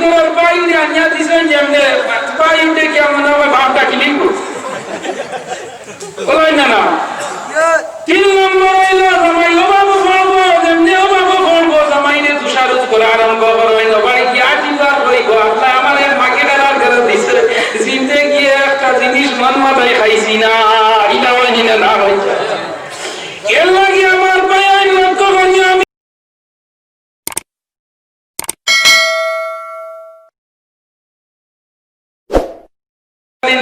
করার পাই উনি আনিয়া দিছেন যেমনে পাই উঠে কি আমার নামে ভাবটা ক্লিক বলাই না না 3 নম্বর হইলো জামাই বাবু বলবো যেমনি বাবু বলবো জামাইনে তুষারুত করা আরম্ভ করো বাড়ি কি আটিবার হইব আল্লাহ আমাদের মাকে ডালার করে দিছে জিন্দগি একটা জিনিস মন মাথায় খাইছি না এটা হয়নি না না হইছে এর লাগি আমার ভাই লক্ষ্য করি আমি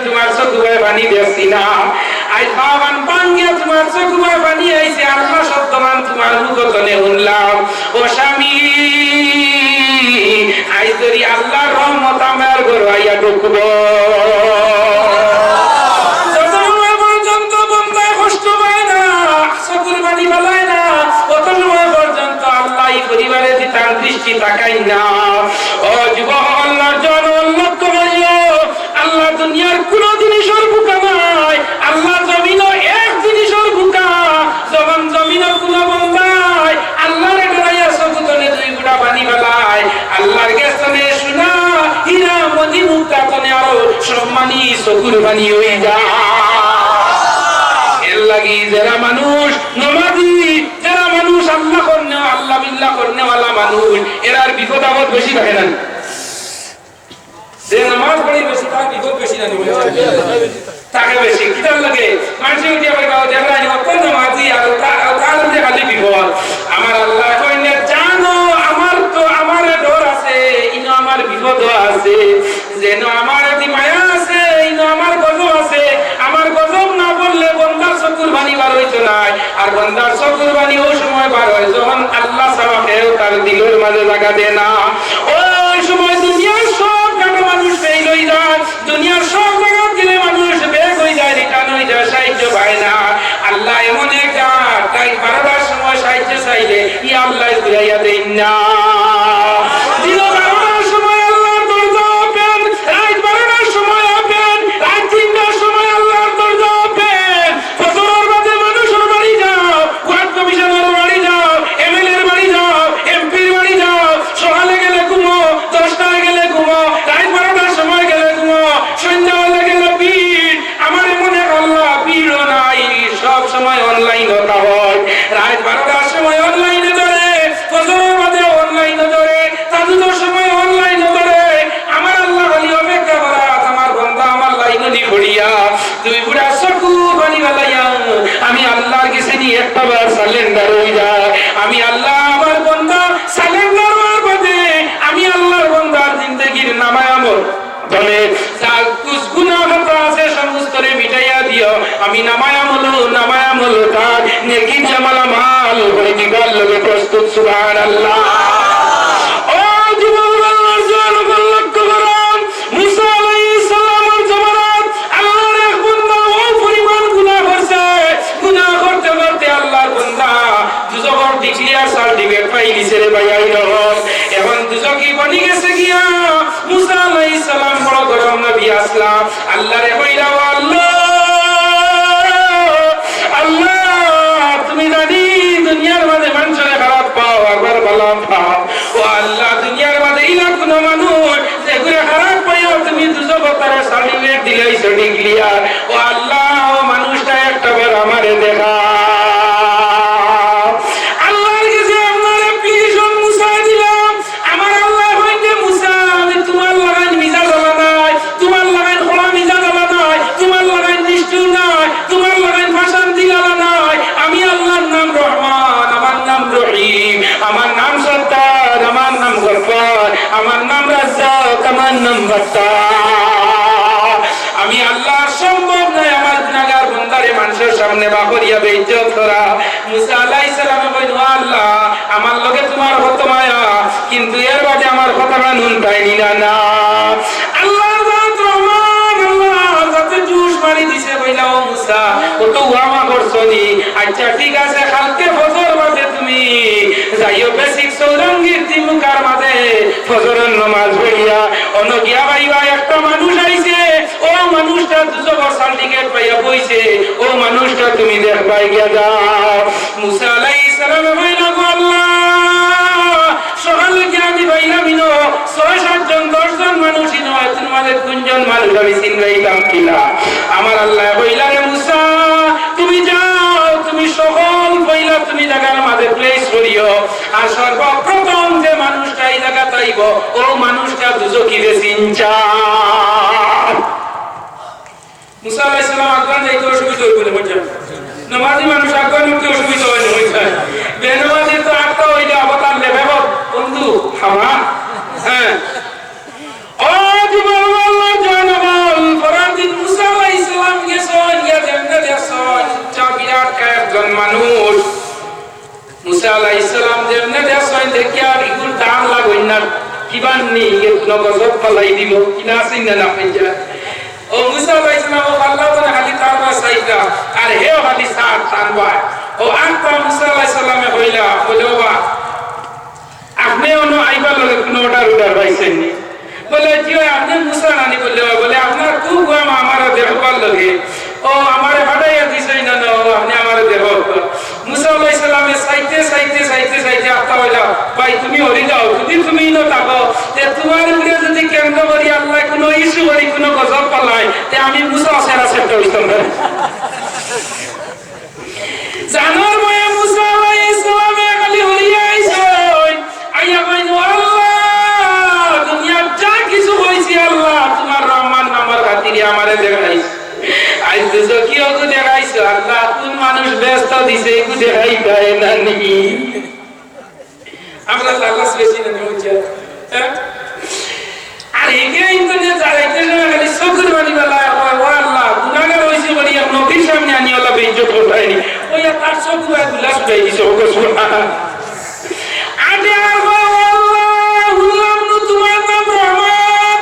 তোমার চোখে পানি দেখছি না আই খাওয়ান পাঙ্গিয়া তোমার চোখে পানি আইছে আল্লাহ শব্দমান তোমার মুখতনে শুনলাম ও স্বামী আই যদি আল্লাহর রহমত আমার ঘরে আইয়া ঢুকবো যতক্ষণ পর্যন্ত বন্দা কষ্ট পায় না চোখের পানি ফেলায় না ততক্ষণ পর্যন্ত আল্লাহ এই পরিবারে তার দৃষ্টি তাকাই না ও যুবক আল্লাহর জন্য লক্ষ্য করিও আল্লাহ দুনিয়ার কোন জিনিসের বুকা নাই আল্লাহ জমিনও এক জিনিসের বুকা যখন জমিনও কোন বন্দায় আল্লাহর ডরাইয়া চকুতনে 2 ফুটা পানি ফেলায় আল্লাহর কাছে শোনা হীরা মনি মুক্তা তনে আরো সম্মানী চকুর পানি হয়ে যায় এর লাগি যারা মানুষ নামাজি যারা মানুষ আল্লাহ করনে আল্লাহ বিল্লাহ করনে ওয়ালা মানুষ এরার বিপদ আপদ বেশি থাকে না যে নামাজ পড়ি বেশি তার বিপদ বেশি না তাকে বেশি কিতাব লাগে মানুষ উঠিয়া বলে বাবা দেখা যায় কোন নামাজি আর তার মধ্যে খালি বিপদ আমার আল্লাহ কইনে জানো আমার তো আমার ডর আছে ইনো আমার বিপদ আছে যেন আমার এতি মায়া আছে ইনো আমার গজব আছে আমার গজব না বললে বন্দার চকুর পানি বার হইতো না আর বন্দার চকুর পানি ওই সময় বার হয় যখন আল্লাহ ছাড়া কেউ তার দিলের মাঝে জায়গা দেয় না ওই সময় দুনিয়ার সব মানুষ ফেল হয়ে যায় দুনিয়ার সব জায়গা গেলে মানুষ বেগ হয়ে যায় রিটার্ন হয়ে যায় সাহায্য পায় না আল্লাহ এমন একটা তাই 12টার সময় সাহায্য চাইলে ই আল্লাহ ঘুরাইয়া দেন না দিন 12টার সময় আল্লাহর দরজা ওপেন রাত 12টার সময় ওপেন রাত 3টার সময় আল্লাহর দরজা ওপেন ফজরের বাদে মানুষের বাড়ি যাও কোয়ার্ড কমিশনার বাড়ি যাও এমএলএ এর বাড়ি যাও এমপির বাড়ি যাও সকালে গেলে ঘুমো 10টায় গেলে ঘুমো রাত 12টার সময় গেলে ঘুমো সন্ধ্যাবেলা গেলে ভিড় আমার মনে আল্লাহ ভিড় নাই সব সময় অনলাইন হতা হয় রাত 12টার সময় অনলাইনে ধরে ফজরের বাদে অনলাইনে ধরে তাজুদের সময় অনলাইনে ধরে আমার আল্লাহ বলি অপেক্ষা করা আমার বন্ধা আমার লাইনে দি পড়িয়া তুই পুরা চকু পানি ফেলাইয়া আমি আল্লাহর কাছে নিয়ে একবার সালেন্ডার হয়ে যায় আমি আল্লাহ আমার বন্ধা সালেন্ডার হওয়ার বাদে আমি আল্লাহর বন্দার জিন্দেগির নামায় আমল বলে যা কুছ গুনাহ আছে সমস্তরে মিটাইয়া দিও আমি নামায় আমল তার নেকি জামাল মাল করে দিগাল লগে প্রস্তুত সুবহানাল্লাহ ও জীবন আল্লাহর জন্য লক্ষ্য করুন মুসা আলাইহিস সালামের জামানাত আল্লাহর এক বান্দা ওই পরিমাণ গুনাহ করছে গুনাহ করতে করতে আল্লাহর বান্দা দুজকের ডিক্লিয়ার সার্টিফিকেট পাইলিছে রে ভাই আইলো এখন দুজকি বনি গেছে গিয়া মুসা আলাইহিস সালাম বড় গরম নবী আসলাম আল্লাহরে কইলা আল্লাহ তুমি জানি দুনিয়ার মাঝে মানুষের খারাপ পাও একবার ভালো পাও ও আল্লাহ দুনিয়ার মাঝে ইলাক কোন মানুষ যেগুলো খারাপ পাইও তুমি দুজকতার সার্টিফিকেট দিলেই সঠিক ক্লিয়ার ও আল্লাহ মানুষটা একটা বার আমারে দেখা আল্লাহর কাছে আপনার অ্যাপ্লিকেশন মুছা দিলাম আমার আল্লাহ হইতে মুছা আমি তোমার লাগাই মিজা জ্বালা নাই তোমার লাগাই খোলা মিজা জ্বালা নাই তোমার লাগাই নিষ্ঠুর নাই তোমার লাগাই ভাষণ দিলালা নাই আমি আল্লাহর নাম রহমান আমার নাম রহিম আমার নাম সত্তার আমার নাম গফফার আমার নাম রাজ্জাক আমার নাম ফাত্তাহ আমি আল্লাহর সম্ভব নয় আমার গুনাহগার বান্দারে মানুষের সামনে বাকরিয়া বেইজ্জত করা মুসা আলাইহিস সালাম কইলো আল্লাহ আমার লগে তোমার কত মায়া কিন্তু এর বাদে আমার কথা নুন পাইনি না আল্লাহর জাত রহমান আল্লাহ যাতে জুস মারি দিছে কইলা ও মুসা কত ওয়ামা করছনি আচ্ছা ঠিক আছে কালকে ফজর বাদে তুমি যাইও বেসিক সৌরঙ্গীর তিমুকার মাঝে ফজরের নামাজ পড়িয়া অনগিয়া ভাইবা একটা মানুষ আইছে ও মানুষটা দুজো সার্টিফিকেট পাইয়া বইছে ও মানুষটা তুমি দেখবাই গিয়া যাও মুসা আলাইহিস সালাম কইলা গো আল্লাহ সকালে কি আমি ভাইরা মিনো 6-7 জন বাইতুল মালের কোনজন মানুষ আমি চিনলাম কিনা আমার আল্লাহ কইলা রে মুসা তুমি যাও তুমি সকল কইলা তুমি জায়গার মাঝে প্লেস করিও আর সর্বপ্রথম যে মানুষটা এই জায়গা তাইব ও মানুষটা দুজকিরে চিনচা মুসা আলাইহিস সালাম আগুন যাইতে অসুবিধা হইল বলে নামাজি মানুষ আগুন মুক্তি অসুবিধা হয় না বেনামাজি তো আটকা হইলে অবতার নেবে বন্ধু হাওয়া হ্যাঁ ও জীবন আল্লাহ জানাবল ফরাদিন মুসা আলাইহিস সালাম গেছেন ইয়া জান্নাতে গেছেন চা বিরাট একজন মানুষ মুসা আলাইহিস সালাম জান্নাতে গেছেন দেখিয়া বিগুল দাম লাগইন না কিবাননি এগুলো গজব পালাই দিল কিনা সিন না পেজা ও মুসা আলাইহিস সালাম ও আল্লাহ তাআলা খালি তারবা সাইদা আর হেও খালি সার তারবা ও আনতা মুসা আলাইহিস সালামে কইলা বলে বাবা আপনি অন্য আইবা লগে কোন অর্ডার পাইছেন নি বলে জি আপনি মুসা নানি বলে আপনার খুব গম আমার দেখবার লগে ও আমারে ফাটাইয়া দিছেন না আপনি আমারে দেখো মুসা আলাইহিস সালামে সাইতে আত্মা হইলা ভাই তুমি হরি যাও যদি তুমি ন থাকো তে তোমার উপরে যদি কেন্দ্র করি আল্লাহ কোনো ইস্যু করি কোনো গজব পালাই তে আমি মুসা সেরা সেটা হইতাম না জানোর ময়ে মুসা আলাইহিস সালামে খালি হরিয়া আইছেন আইয়া কইন আল্লাহ দুনিয়া যা কিছু হইছে আল্লাহ তোমার রহমান নামের খাতিরে আমারে দেখাইছ আজ দুজো কি ওকে দেখাইছো আল্লাহ কোন মানুষ ব্যস্ত দিছে একটু দেখাই দেয় না নি আমরা লাগাস বেশি না হচ্ছে হ্যাঁ আর একে ইন্টারনেট চালাইতে সময় খালি চোখের বাড়ি বেলা ও আল্লাহ গুনাহগার হইছে বলি নবীর সামনে আনি আল্লাহ বেইজ্জত করবাইনি ওই তার চোখ গুলা গুলাস উঠাই দিছে ওকে সুবহান আরে আল্লাহ হুলাম তোমার নাম রহমান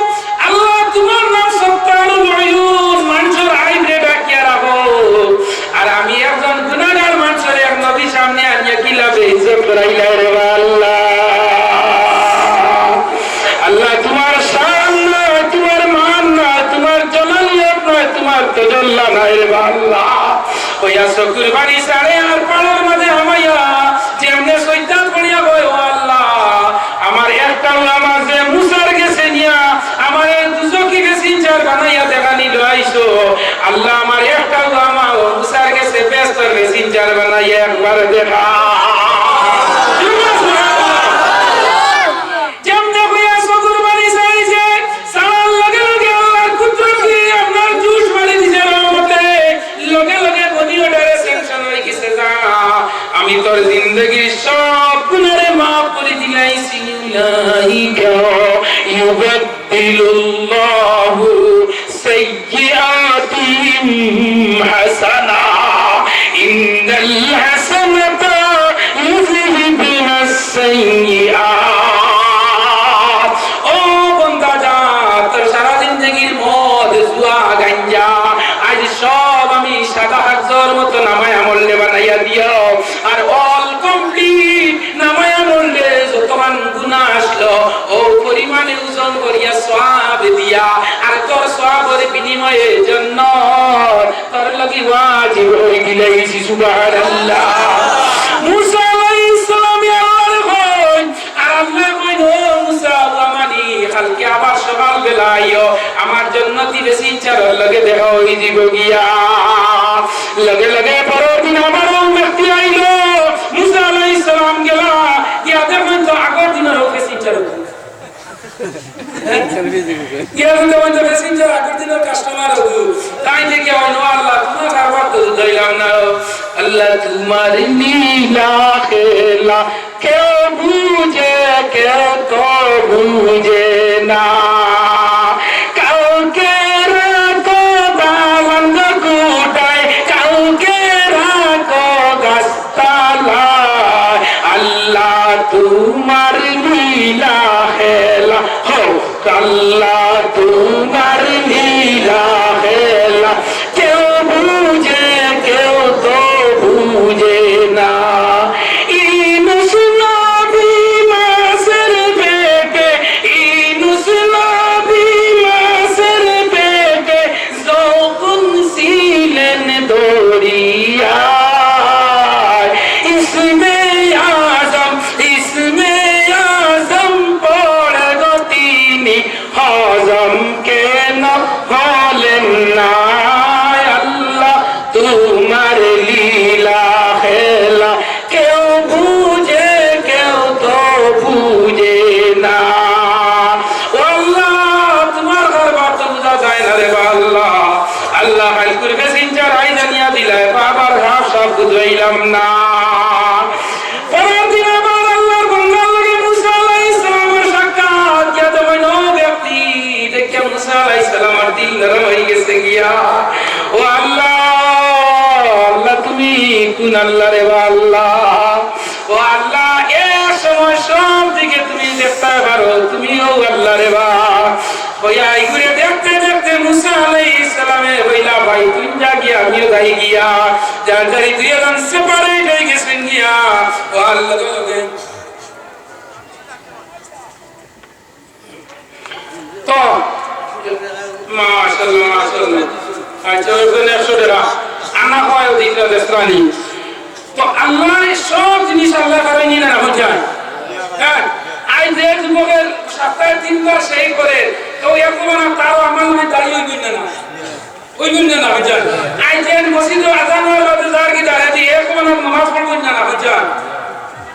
আল্লাহ তোমার নাম সত্তারুল উয়ুন মানুষের আইবে ডাকিয়া রাখো আর আমি একজন গুনাহগার মানুষের এক নবীর সামনে আনিয়া কি লাভে ইজ্জত করাইলা রে আল্লাহ আল্লাহ তোমার শান না তোমার মান না তোমার জালালিয়ত না তোমার তাজাল্লা নাই রে আল্লাহ ওই আসো কুরবানি সারে আর পাড়ার মাঝে হামাইয়া যেমনে শয়তান পড়িয়া গয় ও আল্লাহ আমার একটা উলামা যে মুসার গেছে নিয়া আমার দুজকি গেছে চার বানাইয়া দেখানি লইছো আল্লাহ আমার একটা উলামা ও মুসার গেছে বেস্তর গেছে চার বানাইয়া একবার দেখা আমি তোর জিন্দেগীর সব গুনাহে maaf করে দিলাইছি লাইকা ইউবাদদিলুল্লাহু সাইয়্যাতিহিম হাসানা ইন্নাল হাসানাতা ইউযহিবুনাস সাইয়্যাত ও বান্দা যা তোর সারা জিন্দেগীর মদ জুয়া গাঞ্জা আজ সব আমি সাদা হাজর মতো নামায় আমলে বানাইয়া দিও আর অল কমপ্লিট নামায় আমলে যতমান গুনাহ আসলো ও পরিমাণে ওজন করিয়া সওয়াব দিয়া আর তোর সওয়াবের বিনিময়ে জান্নাত তোর লাগি ওয়াজিব হয়ে গেলাইছি সুবহানাল্লাহ মুসা আলাইহিস সালাম আল্লাহর কই আর আল্লাহ কই ও মুসা আমানি কালকে আবার সকাল বেলা আইও আমার জান্নাতি বেশি চার লাগে দেখা হই দিব গিয়া লগে লগে পরের দিন আবার ব্যক্তি আইলো মুসা আলাইহিস সালাম গেলা গিয়া দেখেন তো আগের দিনের বেশি চার গিয়া দেখেন তো বেশি চার আগের দিনের কাস্টমার হতো তাই দেখে ও আল্লাহ তোমার কারবার তো দিলাম না আল্লাহ তোমার নীলা খেলা কেউ বুঝে কেউ তো বুঝে না কাউকে রাখো বালন্দ কুটায় কাউকে রাখো গাছতলায় আল্লাহ তোমার লীলা খেলা হো আল্লাহ তোমার লীলা খেলা কেউ বুঝে কেউ তো বুঝে না ইনুস নবী মাসের বেটে ইনুস নবী মাসের বেটে যখন ছিলেন দরিয়ায় ইসমে আজম পড়ে গো তিনি হজম হলেন না আল্লাহ তোমার লীলা খেলা কেউ বুঝে কেউ তো বুঝে না আল্লাহ তোমার দরবার তো বুঝা যায় না রে আল্লাহ আল্লাহ হাল করবে সিনচার আই জানিয়া দিলায় বাবার হাফ সব বুঝাইলাম না পরের দিন আবার আল্লাহর বান্দার লগে মুসা আলাইহিস সালামের সাক্ষাৎ কিয়া তো মনো ব্যক্তি দেখে মুসা আলাইহিস সালামের দিল নরম হয়ে গেছে গিয়া ও আল্লাহ আল্লাহ তুমি কোন আল্লাহ রে আল্লাহ ও আল্লাহ এই সময় সব দিকে তুমি দেখতে পারো তুমিও আল্লাহ রে ওয়া এই ঘুরে দেখতে দেখতে মুসা আলাইহিস সালামে বইলা ভাই তুই যা গিয়া আমিও যাই গিয়া যার যারি দুইজন সেপারেট হয়ে গেছেন গিয়া ও আল্লাহ তো মাশাআল্লাহ মাশাআল্লাহ আচ্ছা ওখানে 100 টাকা আনা হয় ওদিকে দেশরানি তো আল্লাহ সব জিনিস আল্লাহ করে নিয়ে না হয়ে যায় হ্যাঁ আই যে যুবকের সপ্তাহে 3 বার সেই করে তো এখন তার আমল নাই দাঁড়িয়ে হইবেন না হয়ে যায় আই যে মসজিদে আযান হওয়ার বাদে যার কি দাঁড়িয়ে দিয়ে এখন নামাজ পড়বেন না হয়ে যায়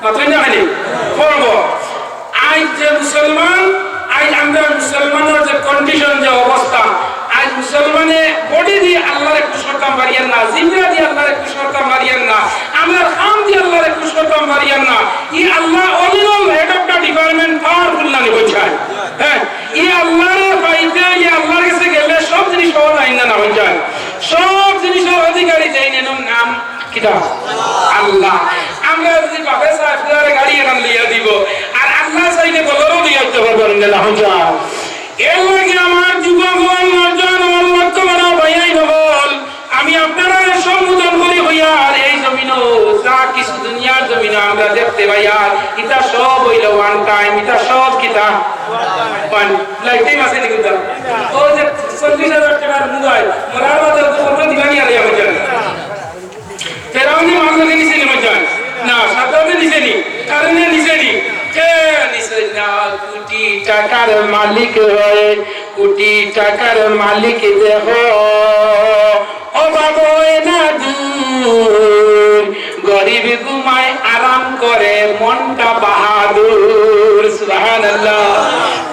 মাত্রই না হয়নি পড়বো আই যে মুসলমান আই আমরা মুসলমানের যে কন্ডিশন যে অবস্থা আজ মুসলমানে বডি দিয়ে আল্লাহর কুশলতা মারিয়ান না জিমরা দিয়ে আল্লাহর কুশলতা মারিয়ান না আমরা খাম দিয়ে আল্লাহর কুশলতা মারিয়ান না ই আল্লাহ অলিল head of the department powerful না বোঝায় হ্যাঁ ই আল্লাহর পাইতে ই আল্লাহর কাছে গেলে সব জিনিস পাওয়া যায় না না বোঝায় সব জিনিসের অধিকারী যাই নাম কিটা আল্লাহ আমরা যদি বাপে সাহেবের গাড়ি এখান লিয়া দিব আর আল্লাহ চাইলে বলরও দিয়ে দিতে পারবেন না হুজুর এর লাগে আমার যুবক নজন বর্তমান ভাইয়াই বল আমি আপনারা সম্বোধন করি হইয়া আর এই জমিনও যা কিছু দুনিয়ার জমিন আমরা দেখতে ভাইয়া এটা সব হইল ওয়ান টাইম এটা সব কিতা ওয়ান লাইফটাইম আছে নাকি তো ও যে 40,000 টাকার মোবাইল মরার বাদে তো কোনো দিবানি আর যাবে না ফেরাউনি মামলা নিছে নি মজান না সাতাবে নিছে নি কারণে নিছে নি কে নিছে না কোটি টাকার মালিক হয়ে কোটি টাকার মালিক দেখো অভাব হয় না দূর গরিব ঘুমায় আরাম করে মনটা বাহাদুর সুবহানাল্লাহ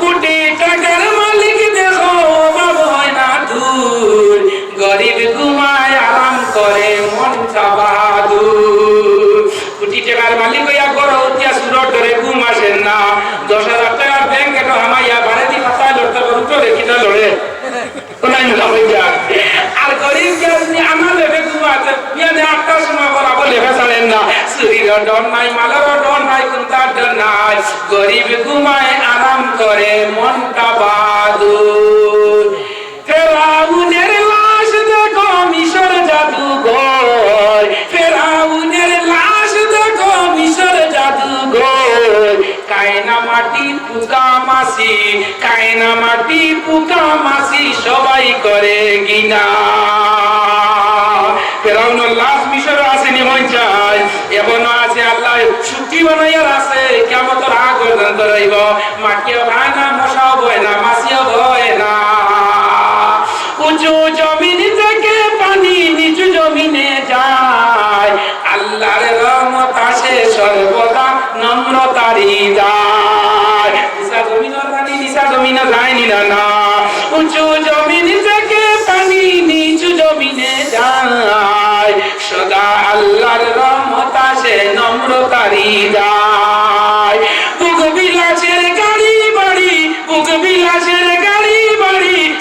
কোটি টাকার মালিক দেখো অভাব হয় না দূর গরিব ঘুমায় আরাম করে মনটা বাহাদুর কোটি টাকার মালিক হইয়া গড় উঠিয়া সুরট ধরে ঘুম আসেন না 10,000 টাকার ব্যাংক এটা হামাইয়া বাড়িতে খাতায় লড়তে করতে রেখিটা লড়ে কোনাই না হয়ে যায় আর গরিব যদি আমার লেবে ঘুমাতে বিয়ানে 8টার সময় বরাবর লেবে ছাড়েন না শরীর ডর নাই মালার ডর নাই কোনটার ডর নাই গরিব ঘুমায় আরাম করে মনটা বাহাদুর ফেরাউনের লাশ দেখো মিশর জাদুঘর ফেরাউনের লাশ দেখো মিশর জাদুঘর কায়না মাটি পুকা মাসি সবাই করে গিনা ফেরাউনের লাশ মিশর আসেনি মন চায় এখনো আছে আল্লাহ সুখী বানাইয়ার আছে কিয়ামতের আগ পর্যন্ত রইব মাটিও ভাই না মশাও বয় না মাছিও ভয় না উঁচু জমিন থেকে পানি নিচু জমিনে যায় আল্লাহর রহমত আসে সর্বদা নম্রতারি যায় নিচা জমিনের পানি নিচা জমিনে যায়নি না উঁচু জমিন থেকে পানি নিচু জমিনে যায় সদা আল্লাহর রহমত আসে নম্রতারি যায় বুক বিলাসের গাড়ি বাড়ি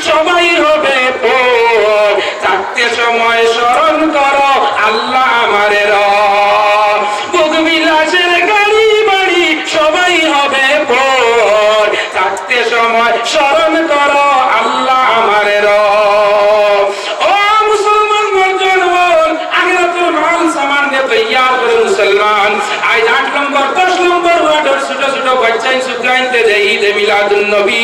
সবাই হবে পর থাকতে সময় স্মরণ করো আল্লাহ আমারে বুক বিলাসের গাড়ি বাড়ি সবাই হবে পর থাকতে সময় স্মরণ করো আল্লাহ আমারে ও মুসলমান বর্জন বল আখিরাতের মাল সামান দিয়ে তৈয়ার করে মুসলমান আজ 8 নম্বর 10 নম্বর ওয়ার্ডের ছোট ছোট বাচ্চাই সুগ্রাইতে দেই ঈদে মিলাদুন নবী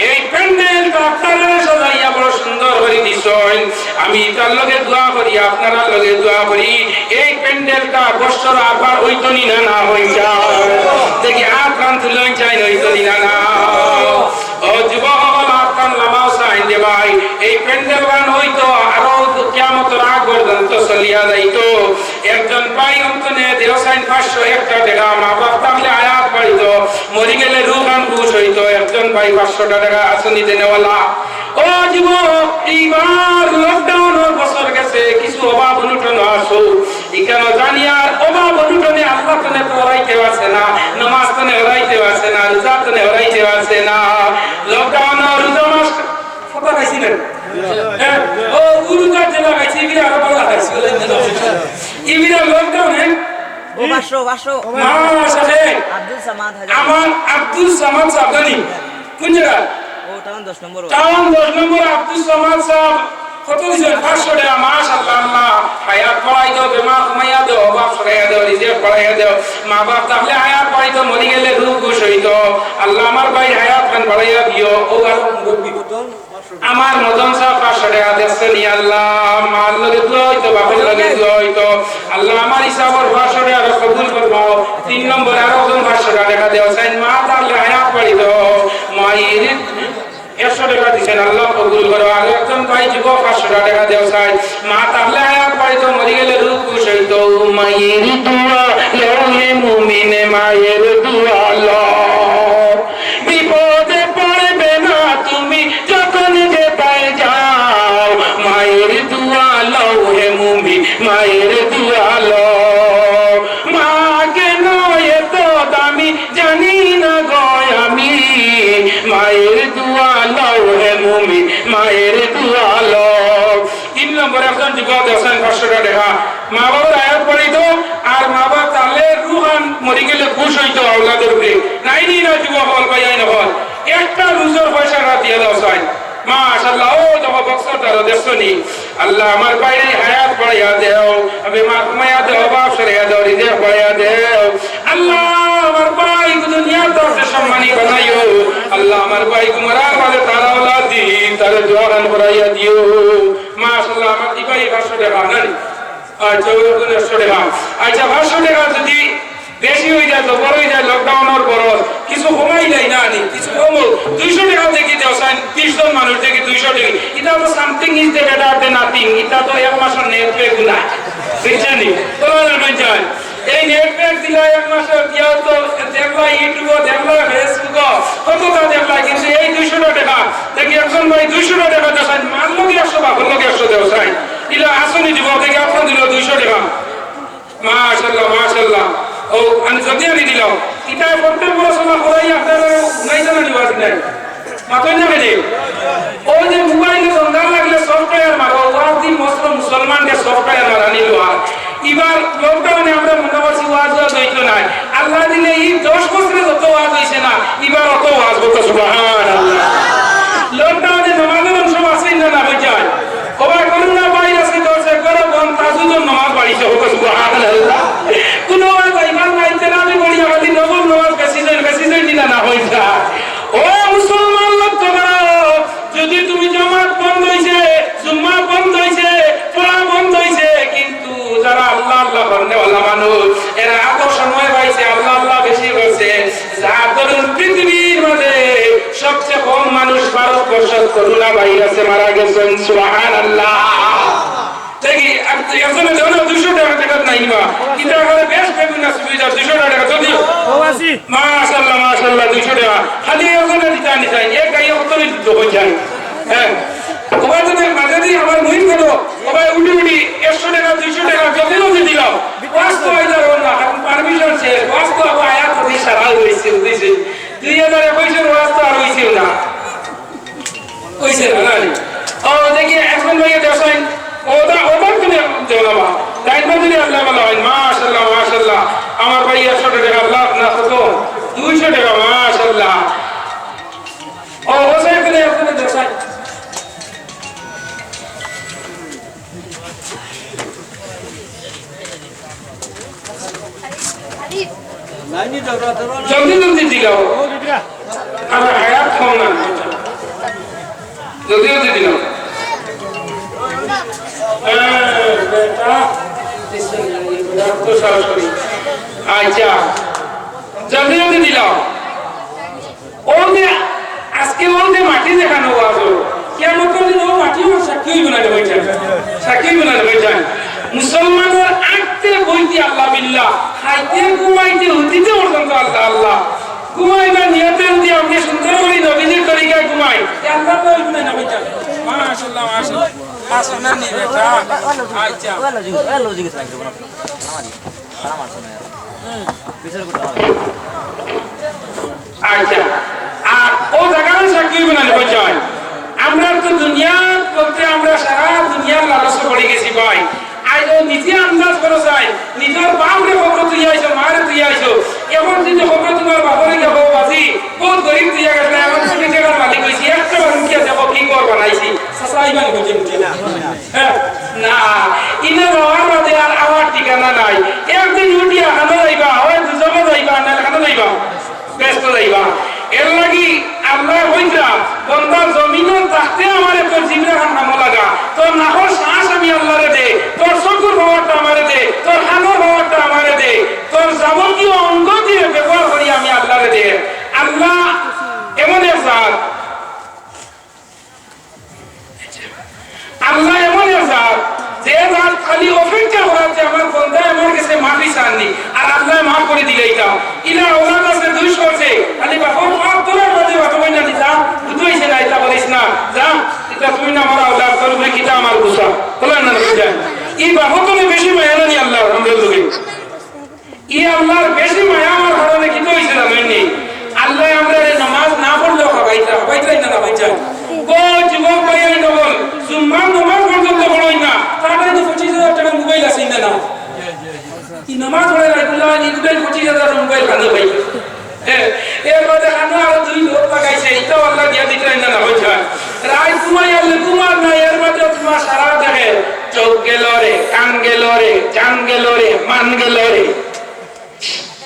এই প্যান্ডেলটা আপনারা সাজাইয়া বড় সুন্দর করে দিছেন আমি তার লগে দোয়া করি আপনারা লগে দোয়া করি এই প্যান্ডেলটা বছর আবার হইতনি না হই যায় দেখি হাত কান তুলন চাই হইতনি না ও যুবক আপনার লামাও চাই দে ভাই দিয়া যাইতো একজন ভাই অন্তনে দেওসাইন 500 একটা টাকা মা বাপ তাহলে আয়াত পাইতো মরি গেলে রুহান খুশ হইতো একজন ভাই 500 টাকা আসনি দেনেওয়ালা ও যুবক এইবার লকডাউনের বছর গেছে কিছু অভাব অনটন আসো এখানে জানি আর অভাব অনটনে আল্লাহ তনে তো হরাইতে আছে না নামাজ তনে হরাইতে আছে না রোজা তনে হরাইতে আছে না লকডাউন আর রোজা মাস ফটো খাইছিলেন ও গুরুদার জেলা খাইছি এগুলো আরো ভালো খাইছি এগুলো লকডাউনে ও 500 আব্দুল সামাদ আমার আব্দুল সামাদ সাবধানি কোন জায়গা ও টাউন 10 নম্বর আব্দুল সামাদ সাহেব কত দিছেন 500 টাকা মাশাআল্লাহ আল্লাহ হায়াত বাড়াই দাও বেমার কমাইয়া দাও অভাব সরাইয়া দাও রিজিক বাড়াইয়া দাও মা বাপ তাহলে হায়াত বাড়াই দাও মরি গেলে রূহ খুশ হইতো আল্লাহ আমার ভাই হায়াত খান বাড়াইয়া দিও ও আর মুরব্বি আমার মদন সাহেব 500 টাকা দিচ্ছেন ই আল্লাহ মার লগে হইতো বাপের লগে হইতো আল্লাহ আমার হিসাবের 500 টাকা কবুল করবো 3 নম্বর আরো 500 টাকা দেও সাইন মা তাহলে হায়াত বাড়াই দাও মায়ের 100 টাকা দিছেন আল্লাহ কবুল করো আর একজন ভাই যুবক 500 টাকা দেও চাই মা তাহলে আয়াত পাইতো মরি গেলে রূহ খুশ হইতো মায়ের দোয়া লহে মুমিনে মায়ের দোয়া লো বিপদে পড়বে না তুমি যখন যে পাই যাও মায়ের দোয়া লহে মুমিন মায়ের দোয়া লো মা কেন এত দামি জানি না গো আমি মায়ের দোয়া লও হে মুমিন মায়ের দোয়া লও 3 নম্বর একজন যুবক আছেন 500 টাকা মা বাবার আয়াত পড়িতো আর মা বাবা তাহলে রুহান মরি গেলে খুশ হইতো আওলাদের উপরে নাই না যুবক হল ভাই আইন হল একটা রুজোর পয়সা রাত দিয়ে দাও চাই মাশাআল্লাহ ও যুবক বক্সর তার দেখছনি আল্লাহ আমার বাইরে হায়াত বাড়াইয়া দেও আমি মা কমাইয়া দেও বাপ সরিয়া দেও রিজিক বাড়াইয়া দেও আল্লাহ আমার ভাই দুনিয়ার দরজা সম্মানী বানাইও আল্লাহ আমার ভাই কুমারার বাদে তারা ওলা দিন তারে দোয়ান করাইয়া দিও মাশাআল্লাহ আমার দিবাই 500 টাকা নাই আচ্ছা 100 টাকা আচ্ছা 500 টাকা যদি বেশি হয়ে যায় তো বড় হয়ে যায় লকডাউনের বড় কিছু কমাই যায় না নি কিছু কম 200 টাকা থেকে দেও সাইন 30 জন মানুষ থেকে 200 টাকা এটা তো something is the better than nothing এটা তো এক মাসের নেট পে গুনা বুঝছেন তো বুঝছেন এই নেট প্যাক দিলা এক মাসের দিয়াও তো দেখলা ইউটিউব দেখলা ফেসবুক কতটা দেখলা কিন্তু এই 200 টাকা দেখি একজন ভাই 200 টাকা দেন মান লগে 100 বাপ লগে 100 দেও চাই ইলা আসনি দিব দেখি আপনি দিল 200 টাকা মাশাআল্লাহ মাশাআল্লাহ ও আমি যদি আমি দিলাম এটা প্রত্যেক পড়াশোনা করাই আপনারা নাই জানা নিবাস নাই মাথায় না বেরে ও যে মোবাইলে সন্ধান লাগলে সফটওয়্যার মারো ওয়াজি মুসলমানদের সফটওয়্যার মারানি লোয়া এবার লকডাউনে আমরা মনে করছি ওয়াজ হইতো না আল্লাহ দিলে এই 10 বছরে যত ওয়াজ হইছে না এবার অত ওয়াজ হতো সুবহানাল্লাহ লকডাউনে নামাজের অংশ আছে না হয়ে যায় ওবার করোনা ভাইরাসে দর্শে করো বন তাজুদের নামাজ বাড়িছে হতো সুবহানাল্লাহ কোন ওয়াজ ইমান নাইতে না আমি বলি আমাদের নবম নামাজ বেশি দিনা না হই যায় ও মুসলমান লোক তোমরা যদি তুমি জামাত বন্ধ হইছে জুম্মা বন্ধ হইছে পড়া বন্ধ হইছে কিন্তু যারা আল্লাহ আল্লাহ করনে ওয়ালা মানুষ এরা এত সময় পাইছে আল্লাহ আল্লাহ বেশি করছে যার দরুন পৃথিবীর মধ্যে সবচেয়ে কম মানুষ ভারতবর্ষ করোনা ভাইরাসে মারা গেছেন সুবহানাল্লাহ দেখি একজনে দেও না 200 টাকা নাই নিবা কিন্তু আমার বেশ বেগুনা সুবিধা 200 টাকা যদি ওয়াসি মাশাআল্লাহ মাশাআল্লাহ 200 টাকা খালি একজনে দিতে আনি চাই এক গায়ে কত দিতে হই যায় হ্যাঁ ওবা যদি মাঝে দিয়ে আমার মুহিত করো ওবা উডি 100 টাকা 200 টাকা যদি দিলাম ওয়াস্ত হইলো না এখন পারমিশন সে ওয়াস্ত আয়াত হই সারা হইছে 2021 এর ওয়াস্ত আর হইছে না হইছে না ও দেখি এখন ভাই দেখাই ওটা তুমি জানাবা টাইম দিলে আল্লাহ ভালো হয় মাশাআল্লাহ মাশাআল্লাহ আমার ভাই 100 টাকা লাভ না কত 200 টাকা মাশাআল্লাহ ও ওসাই করে আপনি দেখাই জলদি দিলাও আমার হায়াত কম না জলদি দিলাও আচ্ছা জলদি দিলাও আজকে ওদের মাটি দেখানো আছো কেমন করে মাটি সাক্ষী বানাতে হয়েছে সাক্ষী বানাতে হয়েছে মুসলমানের আঁকতে বইতে আল্লাহ বিল্লাহ, খাইতে ঘুমাইতে উঠিতে পর্যন্ত আল্লাহ আল্লাহ। ঘুমাইবার নিয়তে যদি আপনি সুন্দর করে নবীজির তরিকায় ঘুমাই, আল্লাহ তো ওইগুলো না বইটা। মাশাআল্লাহ মাশাআল্লাহ। আসনা নি বেটা। আচ্ছা। ওয়ালা জিজ্ঞেস রাখবো না আমারই আমার শোনা বিচার করতে হবে। আচ্ছা, আর ও জায়গায় সাক্ষী বানালে বোঝায় আমরা তো দুনিয়া করতে আমরা সারা দুনিয়ার লালসা পড়ে গেছি ভাই। আজ ও নিজে আন্দাজ করে যায় নিজের বাপরে খবর তুই আইছো, মারে তুই আইছো, এখন যদি খবর তোমার বাপরে যাবো বাজি বহুত গরিব তুই গেছে, এখন তুমি জায়গার মালিক হয়েছি, একটা বার উঠিয়া যাবো কি কর বানাইছি সাসাই মানে বলছে উঠি না না ইনে বাবার বাদে আর আমার ঠিকানা নাই। একদিন উঠিয়া খানা যাইবা, হয় দুজনে যাইবা, না খানা যাইবা, ব্যস্ত যাইবা। এর লাগি আল্লাহ হইতা বন্দা জমিনের তাকতে আমারে তোর জিবরা খান নাম লাগা, তোর নাহর শ্বাস আমি আল্লাহরে দে, তোর চকুর পাওয়ারটা আমারে দে, তোর হানোর পাওয়ারটা আমারে দে, তোর যাবতীয় অঙ্গ দিয়ে ব্যবহার করি আমি আল্লাহরে দে। আল্লাহ এমন এক জাত, আল্লাহ এমন এক জাত যে জাত খালি অপেক্ষা করাতে আমার বন্দা আমার কাছে মাফি চাননি আর আল্লাহ মাফ করে দিলে এটা ইলা ওনার কাছে দুই করছে খালি বাপর মাফ তোলার বাদে বাটবাই না দিতা বুঝাইছে না এটা বলিস না যা এটা তুমি না আমার আল্লাহ করবে কিটা আমার গুসা বলেন না বুঝা এই বাপর তুমি বেশি মায়া নি আল্লাহ আমরা লোকে ই আল্লাহর বেশি মায়া আমার কারণে কি হইছে না মেনে আল্লাহ আমরা নামাজ না পড়লেও হবাইতাই না ভাইজান ও যুবক ভাই আই নবল জুম্মার নামাজ পর্যন্ত পড়ই না তারপরে তো 25,000 টাকা মোবাইল আছে না কি নামাজ পড়ে রাখলা নিগুলাই 25,000 মোবাইল কানে ভাই এর মধ্যে খানা আর দুই লোক লাগাইছে এটা আল্লাহ দিয়া দিতেন না ভাইজান রাত ঘুমাই আল্লাহ ঘুমার না এর মধ্যে তোমার সারা দেখে চোখ গেল রে কান গেল রে জান গেল রে মান গেল রে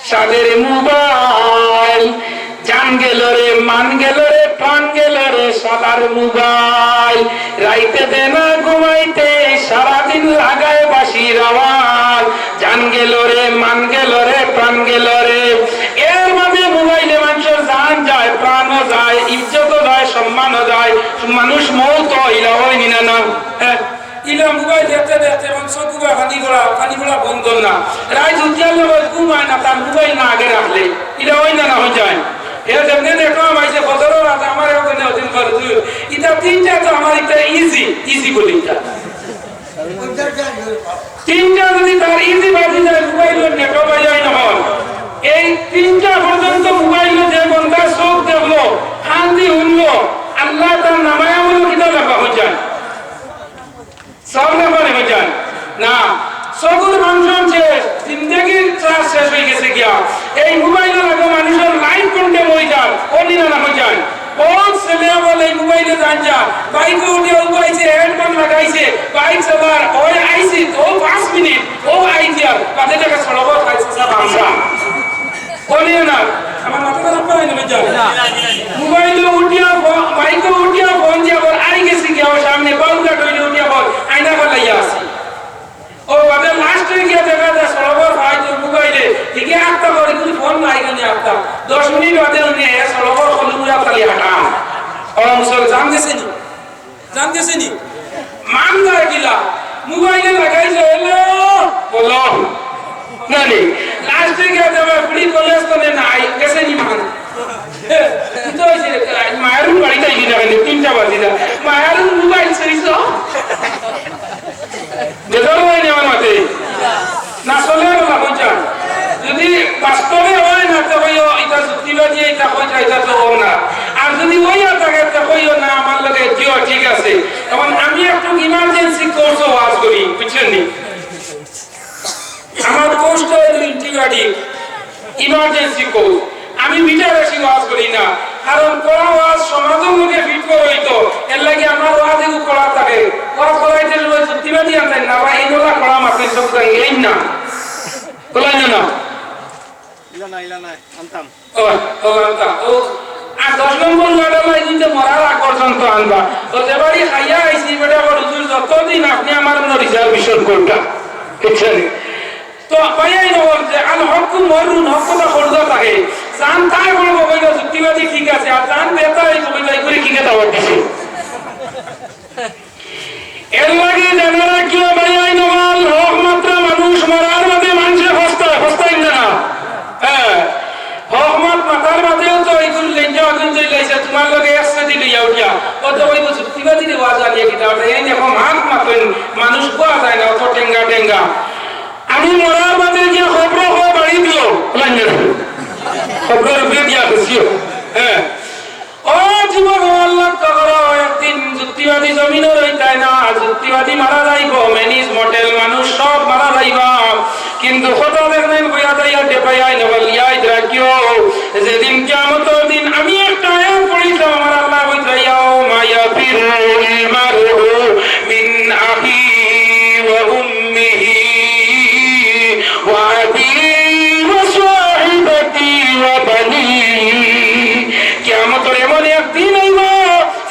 সাদের মোবাইল জান গেল রে মান গেল রে প্রাণ গেল রে সাদার মোবাইল রাইতে দেনা ঘুমাইতে সারাদিন লাগায় বাঁশির আওয়াজ জান গেল রে মান গেল রে প্রাণ গেল রে এর মাঝে মোবাইলে মানুষের জান যায় প্রাণও যায় ইজ্জতও যায় সম্মানও যায় মানুষ মৌত ইলা হয় না না ইলা মোবাইল দেখতে দেখতে চোখগুলা পানি গুলা বন্ধ না রাত উঠিয়ালে ঘুমায় না তার মোবাইল না আগে রাখলে ইলা হয় না হয়ে যায় এর যেমনি দেখলাম আইসে বছরের রাতে আমার ওখানে অধীন করে তুই এটা তিনটা তো আমার এটা ইজি বলি এটা তিনটা যদি তার ইজি বাজি যায় মোবাইলের নেটও বাজায় না হয় এই তিনটা পর্যন্ত মোবাইলে যে বন্ধা চোখ দেখলো শান্তি শুনলো আল্লাহ তার নামায় আমল কিনা লেখা হয়ে যায় সব লেখা হয়ে যায় না সকল মানুষের শেষ জিন্দগির চাষ শেষ হয়ে গেছে গিয়া এই মোবাইলের আগে মানুষের লাইফ কন্টেম হয়ে যায় অনিরা না হয়ে যায় বহুত ছেলে বলে এই মোবাইলে যান যা বাইকে উঠে উঠাইছে হেডফোন লাগাইছে বাইক চালার ওই আইসি ও 5 মিনিট ও আইডিয়া কাছে টাকা ছড়াবো খাইছে সব আমরা অনিরা না আমার মাথাটা না পাই না যায় মোবাইলে উঠিয়া বাইকে উঠিয়া ফোন দিয়া বল আই গেছে গিয়া সামনে বাউন্ডা ডইলে উঠিয়া বল আয়না বলাইয়া আছে ও বাদে লাস্টে গিয়ে দেখা যায় সরবর ভাই তোর মোবাইলে ঠিকই একটা করে কিন্তু ফোন নাই কেন একটা 10 মিনিট বাদে উনি সরবর কলুরা খালি হাঁটা ও মুসল জানতেছে নি মান যায় কিলা মোবাইলে লাগাইছে হলো বলো না নি লাস্টে গিয়ে দেখা পুরি কলেজ তো নাই গেছে নি মান তো হইছে মায়ের বাড়িতে গিয়ে যাবে 3টা বাজে না মায়ের মোবাইল ছেড়েছো বেদর হয় না মাতে না চলে না বুঝা যদি বাস্তবে হয় না তো হইও এটা যুক্তিবাদী এটা কইতা এটা তো হবে না আর যদি হইয়া থাকে তো হইও না আমার লগে জিও ঠিক আছে তখন আমি একটু ইমার্জেন্সি কোর্স ওয়াজ করি বুঝছেন নি আমার কোর্সটা হলো ইন্টিগ্রেটিভ ইমার্জেন্সি কোর্স আমি বিটা বেশি ওয়াজ করি না কারণ কোন ওয়াজ সমাজের লোকে ফিট করে হইতো এর লাগি আমার ওয়াজ এগু করা থাকে ওয়াজ করাইতে লই যুক্তিবাদী আনতেন না বা এইগুলা করা মাত্র সব এই না বলেন না ইলা নাই আনতাম ও আনতাম ও আর 10 নম্বর লড়াই কিন্তু মরার আগ পর্যন্ত আনবা তো যেবারই খাইয়া আইছি বেটা বড় হুজুর যতদিন আপনি আমার মনে রিজার্ভেশন করটা ঠিক আছে তো পাইয়াই নবল যে আল হক মরুন হকটা করদা থাকে জান তাই বলবো কইলো যুক্তিবাদী ঠিক আছে আর জান বেতাই কইলো এই করে কি কথা বলতেছে এর লাগি জানা রাখিও পাইয়াই নবল হক তো ওই যুক্তিবাদীর ওয়াজ আনিয়ে কিতাব এই দেখো মাত মাতেন মানুষ কোয়া যায় না অত টেঙ্গা টেঙ্গা আমি মরার বাদে যে খবর হয় বাড়ি দিও খবরের উপরে দিয়া খুশিও হ্যাঁ ও যুবক আল্লাহ করো একদিন যুক্তিবাদী জমিনে রইতাই না যুক্তিবাদী মারা যাইব মেনিস মডেল মানুষ সব মারা যাইবা কিন্তু কত দেখবেন বইয়া যাইয়া দেখাই নবলিয়াই রাখিও যেদিন কিয়ামতের দিন আমি একটা আয়াত পড়িলাম আমার আল্লাহ কইতাইয়া মায়া ফিরুল মারু মিন আহি ওয়া উম্মিহি ওয়া আবিহি ওয়া সাহিবাতি ওয়া বানিহি কিয়ামতের এমন একদিন আইব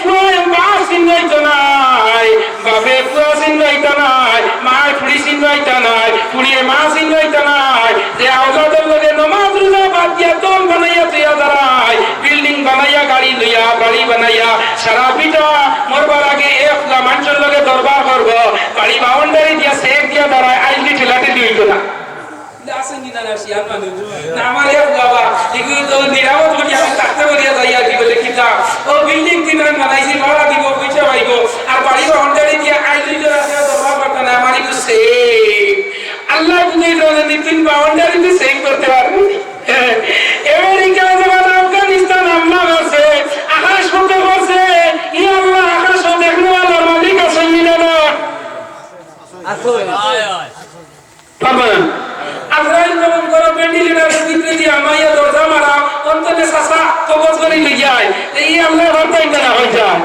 ফুয়ে মা চিনাইতো নাই বাপে ফুয়া চিনাইতো নাই মায় ফুড়ি চিনাইতো নাই ফুড়িয়ে মা চিনাইতো নাই যে আওলাদের লগে নমাজ রোজা বাদ দিয়া দল বানাইয়া তুইয়া দাঁড়ায় বিল্ডিং বানাইয়া গাড়ি লইয়া বাড়ি বানাইয়া সারা পিঠা মরবার আগে এক মানুষের লগে দরবার করবো বাড়ি বাউন্ডারি দিয়া সেফ দিয়া দাঁড়ায় আইলি ঠেলাতে দিইতো না আসেনি না সিয়ান মানুষ না আমার এক বাবা এগুলো তো নিরাপদ করি আমি থাকতে বলিয়া যাইয়া কি বলে কিতা ও বিল্ডিং কিনার বানাইছি ভাড়া দিব পয়সা পাইব আর বাড়ি বাউন্ডারি দিয়া আইলি ঠেলাতে দরবার করতে না আমার একটু সেফ আল্লাহ তুমি যদি তিন বাউন্ডারিতে সেভ করতে পারবে আমেরিকা যেমন আফগানিস্তান হামলা করছে আকাশ পথে করছে ই আল্লাহ আকাশ দেখলো আল্লাহ মালিক আছে মিলে না পারবেন আজরাইল যখন করো ভেন্টিলেটরের ভিতরে দিয়ে আমাইয়া দরজা মারা অন্তরে সাসা কবজ করে নিয়ে যায় এই আল্লাহ হরতাই না হয়ে যায়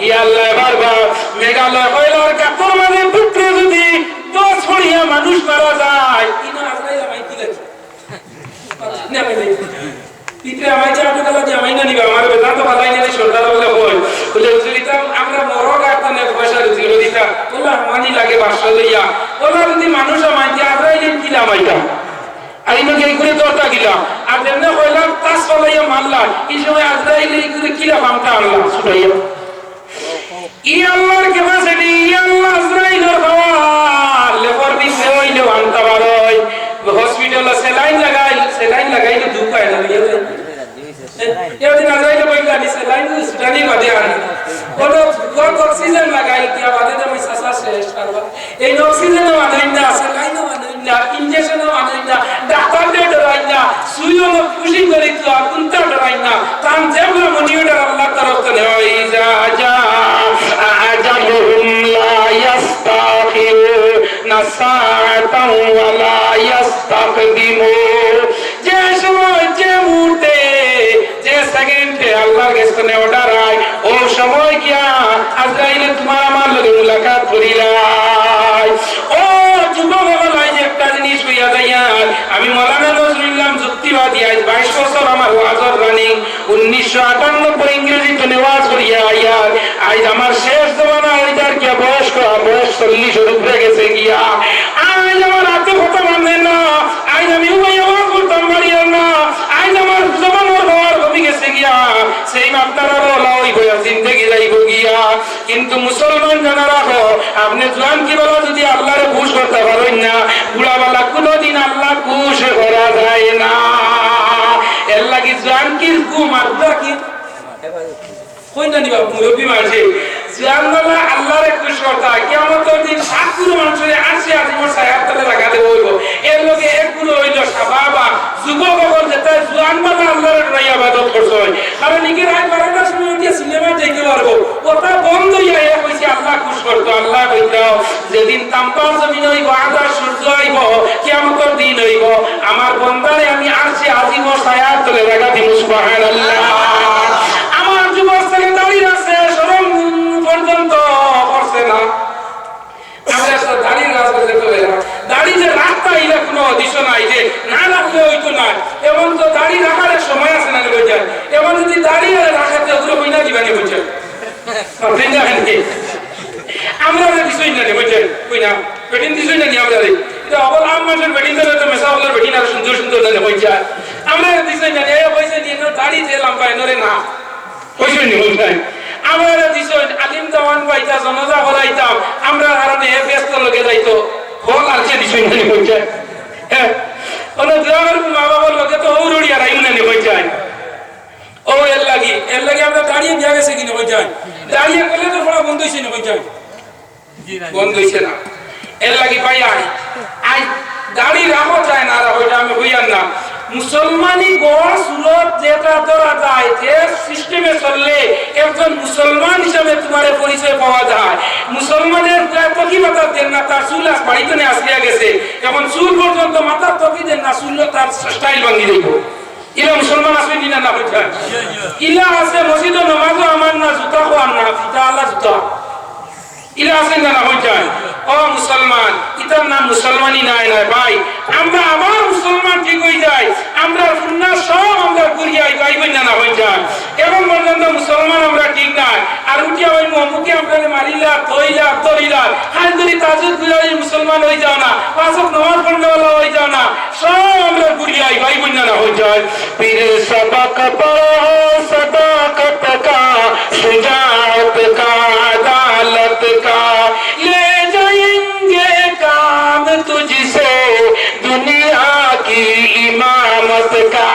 ই আল্লাহ বারবার মেঘালয় কয়লার কাপড় মানে পুত্র যদি দশ ছড়িয়া মানুষ মারা যায় ইনা আজরাইল আমায় কি লাগে না ভাই পিতরে আমায় যা আটু গেল যে আমায় না নিবা আমার বেদনা তো ভালাই নেই সরকার বলে বলে উজুরিতা আমরা মরক আতানে পয়সা দিছিল দিতা বলা মানি লাগে বাসা লইয়া বলা যদি মানুষ আমায় যে আজরাইল কি লামাইতা আইনো কি করে দরটা গিলা আর যেমনে কইলাম তাস ফলাইয়া মারলা এই সময় আজরাইল এই করে কিলা বামটা আনলা ছুটাইয়া ই আল্লাহর ক্যাপাসিটি ই আল্লাহ আজরাইলের পাওয়ার লেফর দিছে হইলে আনতা বারই হসপিটালে সেলাইন লাগাইলে দুঃখ হয় না এদিন আজরাইল কইলা নি সেলাইন সুটানি বাদে আনি কোনো অক্সিজেন লাগাই দিয়া বাদে আমি সাসা শেষ করবা এই অক্সিজেনও আনাই না সেলাইনও আনাই না ইনজেকশনও আনাই না ডাক্তারদের ডরাই না সুইও খুশি করি তো কোনটা ডরাই না তাম যেগুলো মনিয়টা আল্লাহ তরফ থেকে হয় যা যা আজালুহুম লা ইস্তাখিরুনা সাআতান ওয়া লা ইস্তাকদিমু যে সময় যে মুহূর্তে যে সেকেন্ডে আল্লাহর কাছে অর্ডার হয় ও সময় কিয়া আজরাইল তোমার আমার লগে মুলাকাত করিলাই ও যুবক বলাই যে একটা জিনিস হইয়া যাইয়া আমি মাওলানা নজরুল্লাহ যুক্তিবাদী আজ 22 বছর আমার ওয়াজর রানিং 1998 ইংরেজিতে নেওয়াজ করিয়া আইয়া আজ আমার শেষ জমানা হইতার কি বয়স 40 এর উপরে গেছে গিয়া আজ আমার হাতে কথা মানে না আজ আমি ওই আওয়াজ করতাম পারিয়া না আজ আমার জমানার হওয়ার কমে গেছে গিয়া সেই আপনারা বলা ওই হইয়া জিন্দেগি যাইব গিয়া কিন্তু মুসলমান জানা রাখো আপনি জোয়ান কি বলা যদি আল্লাহরে খুশ করতে পারেন না বুড়াবেলা কোনোদিন আল্লাহ খুশ করা যায় না এর লাগি জোয়ান কি ঘুম আর বুড়া কি কই না নিবা মুরব্বি মাঝে জানলা আল্লাহরে খুশ করতা কিয়ামতের দিন সাতগুলো মানুষের আসে আজীবন সায়াত তলে লাগাতে হইব এর লগে একগুলো হইল সাবাবা যুবকগণ যেটা জোয়ান বাবা আল্লাহর রাইয়া ইবাদত করছে কারণ ইকে রাত 12টার সময় উঠে সিনেমা দেখতে পারবো ওটা বন্ধ হইয়া কইছে আল্লাহ খুশ করতো আল্লাহ কইতাও যেদিন তাম্পার জমিন হইব আকাশ সূর্য হইব কিয়ামতের দিন হইব আমার বান্দারে আমি আসে আজীবন সায়াত তলে লাগাতে সুবহানাল্লাহ আমার যুবক ছেলে দাঁড়িয়ে আছে শরম পর্যন্ত করছে না আমরা তো দাঁড়িয়ে রাখতে দেখতে না দাঁড়ি যে রাখতা ইলা কোনো দিশা নাই যে না রাখলে হইতো না এমন তো দাঁড়ি রাখার সময় আছে না বলছে এমন যদি দাঁড়িয়ে রাখাতে ওগুলো কইনা দিবানি বলছে আপনি জানেন কি আমরা দিছই না বলছে কইনা বেটিন দিছই না আমরা এটা অবল আমাদের বেটিন তো মেসাওয়ালার বেটিন আর সুন্দর সুন্দর না বলছে আমরা দিছই না এই পয়সা দিয়ে দাঁড়ি যে লম্বা এনরে না কইছই নি বলছে আমরা দিছই আলিম জাওয়ান বাইতা জনজা হলাইতাম আমরা কারণে ব্যস্ত লগে যাইতো ফল আর যে দিছই না বলছে হ্যাঁ ওনা দেওয়ার মা বাবার লগে তো ওরড়ি আর আইনা নি বলছে ও এর লাগি আমরা দাঁড়িয়ে দিয়া গেছে কিনা হয়ে যায় দাঁড়িয়ে গেলে তো পড়া বন্ধ হয়েছে না হয়ে যায় বন্ধ হয়েছে না এর লাগি ভাই আই দাঁড়ি রাখো যায় না ওইটা আমি হইয়ার না মুসলমানি গড় সুরত যেটা ধরা যায় যে সিস্টেমে চললে একজন মুসলমান হিসাবে তোমার পরিচয় পাওয়া যায় মুসলমানের তকি মাথা দেন না তার চুল বাড়িতে আসিয়া গেছে এখন চুল পর্যন্ত মাথার তকি দেন না চুল তার স্টাইল ভাঙি দেব ইলা মুসলমান আসবে কিনা না হইতে ইলা আছে মসজিদে নামাজও আমার না জুতা খোয়ার না ফিতা আল্লাহ জুতা ইলা আছে না হইতে ও মুসলমান ইতার নাম মুসলমানই নাই নাই ভাই আমরা আবার মুসলমান ঠিক হয়ে যাই আমরা সুন্নাহ সব আমরা করিয়াই পাইবই না হয়ে যায় এবং পর্যন্ত মুসলমান আমরা ঠিক নাই আর উঠিয়া ওই মুখে আমরা মারিলা তৈলা হাল ধরি তাজুদ গুলারি মুসলমান হয়ে যাও না পাঁচ ওয়াক্ত নামাজ পড়নেওয়ালা হয়ে যাও না সব আমরা করিয়াই পাইবই না হয়ে যায় পীর সবক পড়ো সদাকত কা শুজাআত কা আদালত কা ले जाएंगे काम तुझसे दुनिया की इमामत का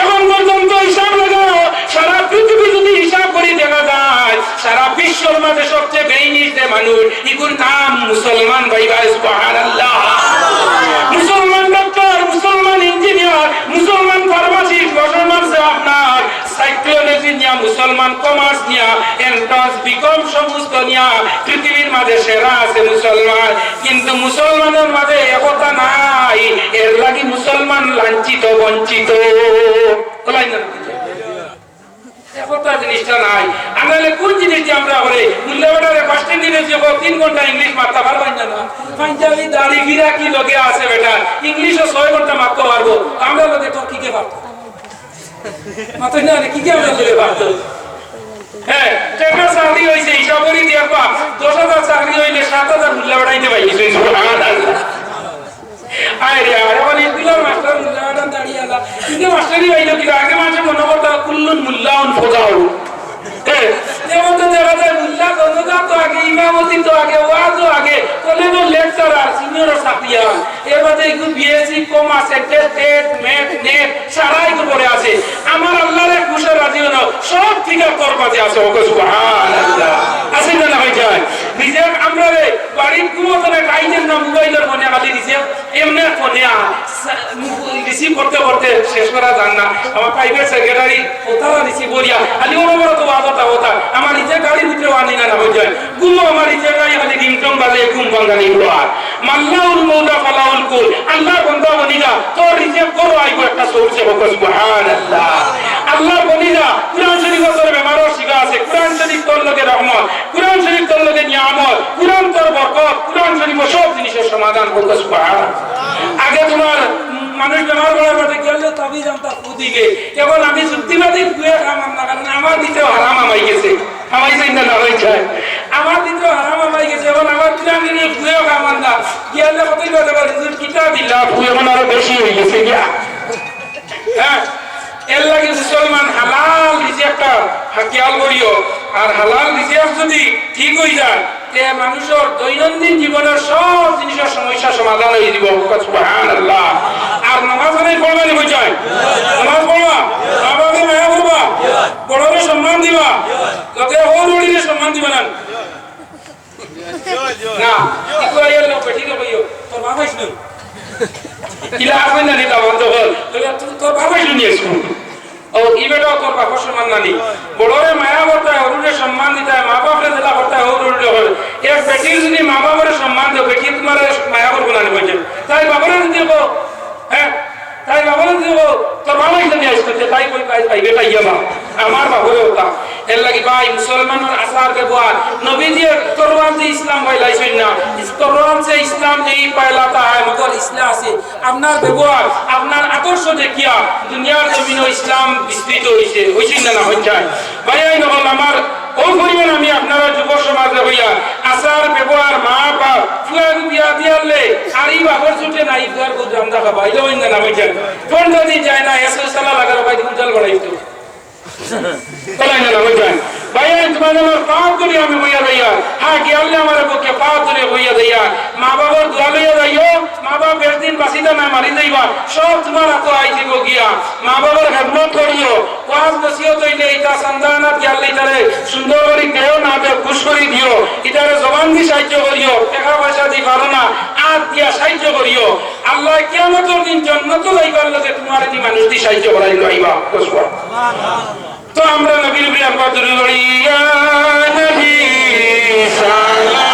এখন পর্যন্ত হিসাব লাগাও সারা পৃথিবী যদি হিসাব করে দেখা যায় সারা বিশ্বের মাঝে সবচেয়ে বেইনিস মানুষ ইগুর নাম মুসলমান ভাই ভাই সুবহানাল্লাহ মুসলমান ডক্টর মুসলমান ইঞ্জিনিয়ার মুসলমান ফার্মাসিস্ট মুসলমান আপনার সাইকোলজি নিয়া মুসলমান কমার্স নিয়া এন্ট্রান্স বিকম সমস্ত নিয়া পৃথিবীর মাঝে সেরা আছে মুসলমান কিন্তু মুসলমানের মাঝে একতা নাই এর লাগি মুসলমান লাঞ্ছিত বঞ্চিত একতা জিনিসটা নাই আমাদের কোন জিনিস আমরা করে মূল্যবাটারে ফার্স্ট দিনে যে 3 ঘন্টা ইংলিশ মারতে পারবেন না পাঞ্জাবি দাড়ি গিরা কি লগে আছে বেটা ইংলিশও 6 ঘন্টা মারতে পারবো আমরা লগে তো কি কে পারবো মাথায় না কি কে আমরা লগে পারবো হ্যাঁ টাকা চাকরি হইছে হিসাবরি দেখবা 10,000 চাকরি হইলে 7,000 মূল্যবাটাইতে পাইছে সুবহানাল্লাহ আরে আরে মানে দিলার মাস্টার মুল্লাওয়ান দাঁড়িয়ালা কিন্তু মাস্টারই হইলো কি আগে মাসে মনে করতে কুল্লুন মুল্লাউন ফোজাউ যেমন তো দেখা যায় মুল্লা দনদা তো আগে ইমামতি তো আগে ওয়াজও আগে কলেজের লেকচারার সিনিয়র সাকিয়া এর মধ্যে একটু BSc commerce TET math net সারাই তো পড়ে আছে আমার আল্লাহর খুশি রাজি হলো সব ঠিক করবাতে আছে ওকে সুবহানাল্লাহ আসেন না হই যায় নিজে আমরা বাড়ির ঘুমোতনে টাইমের না মোবাইলের মনে খালি দিছে এমনি ফোনে রিসিভ করতে করতে শেষ করা যান না আমার প্রাইভেট সেক্রেটারি কোথাও রিসিভ করিয়া খালি ওর তো আদরটা হতা আমার নিজে গাড়ির ভিতরে আনি না হয়ে যায় ঘুমো আমার নিজে গাড়ি খালি রিংটং বাজে ঘুম ভাঙানি আর মাল্লাউল মৌলা ফালাউল কুল আল্লাহ বন্ধা বনিরা তো রিসিভ করো আইবো একটা সোর্সে হোক সুবহানাল্লাহ আল্লাহ বনিরা কুরআন শরীফ এর বেমারও শিখা আছে কুরআন শরীফ তোর লগে রহমত কুরআন শরীফ তোর লগে নিয়ামত কুরআন তোর বরকত কুরআন শরীফ সব জিনিসের সমাধান হোক সুবহানাল্লাহ আগে তোমার মানুষ বেমার করার মধ্যে গেলে তবে জানতা খুদিকে কেবল আমি যুক্তিবাদী দুয়ে কামাম না কারণ আমার দিতেও হারাম আমাই গেছে আমাই চিন্তা না হয়ে যায় আমার দিতেও হারাম আমাই গেছে এবং আমার কিরানি নিয়ে দুয়েও কামান না গিয়ালে কতই কথা বলে কিতাব দিল্লা ফুয়ে মানে আরো বেশি হয়ে গেছে গিয়া হ্যাঁ এর লাগে মুসলমান হালাল রিজিকটা খেয়াল করিও আর হালাল রিজিক যদি ঠিক হয়ে যায় তে মানুষের দৈনন্দিন জীবনের সব জিনিসের সমস্যা সমাধান হয়ে যাব সুবহানাল্লাহ আর নামাজ পড়ে পড়বানি হয়ে যায় নামাজ পড়বা বাবাকে মায়া করবা বড়রে সম্মান দিবা লোকে হৌরুড়িরে সম্মান দিবা না না কি কইয়া লোক বেটি রে কইও তোর বাবা শুন কিলা আসবে না নিতা বন্ধ হল তোর বাবা শুনিয়ে শুন ও ইবেটা তোর বাবা সম্মান নানি বড়রে মায়া করতে হয় হৌরুড়ে সম্মান দিতে হয় মা বাপরে দিলা করতে হয় হৌরুড়ে হল এক বেটির যদি মা বাবার সম্মান দেয় বেটি তোমার মায়া করবো না বলছেন তাই বাবারে দিব হ্যাঁ তাই বাবারে দিব তোর বাবা যদি আসতে তাই কই পাই বেটা ইয়া আমার বাবারে ওটা এর লাগি ভাই মুসলমানের আসার ব্যবহার নবীজি তরওয়ার যে ইসলাম পাইলাইছেন না তরওয়ার যে ইসলাম নেই পাইলাতা হয় মগর ইসলাম আছে আপনার ব্যবহার আপনার আদর্শ দেখিয়া দুনিয়ার জমিনে ইসলাম বিস্তৃত হইছে না হই যায় ভাই এই নহল আমার ও পরিমাণ আমি আপনারা যুব সমাজে হইয়া আসার ব্যবহার মা বাপ ফুয়ার বিয়া দিয়ালে আর এই বাপর ছুটে না ইফতার কো জামদা খাবা ইলো ইন্দা না হই যায় 15 দিন যায় না এসে সালা লাগার ভাই উজাল বাড়াইতো তলাই না হই যায় ভাই তোমাদের পাপ করি আমি হইয়া ভাইয়া হ্যাঁ গিয়ালে আমার পক্ষে পা তুলে হইয়া দিয়া মা বাবার দোয়া লইয়া যাইও মা বাবা বেশ দিন বাঁচিতে না মারি যাইবা সব তোমার হাতে আইছিব গিয়া মা বাবার খেদমত করিও ওয়াজ নসিহত হইলে ইটা সন্তানাত গিয়ালে ইটারে সুন্দর করে দেও না দে খুশ করে দিও ইটারে জবান দি সাহায্য করিও টাকা পয়সা দি পারো না আত দিয়া সাহায্য করিও আল্লাহ কিয়ামতের দিন জান্নাতে যাইবার লগে তোমার দি মানুষ দি সাহায্য করাই লইবা বুঝবা তো আমরা নবীর বিয়ার পাত্র করি ইয়া নবী সালাম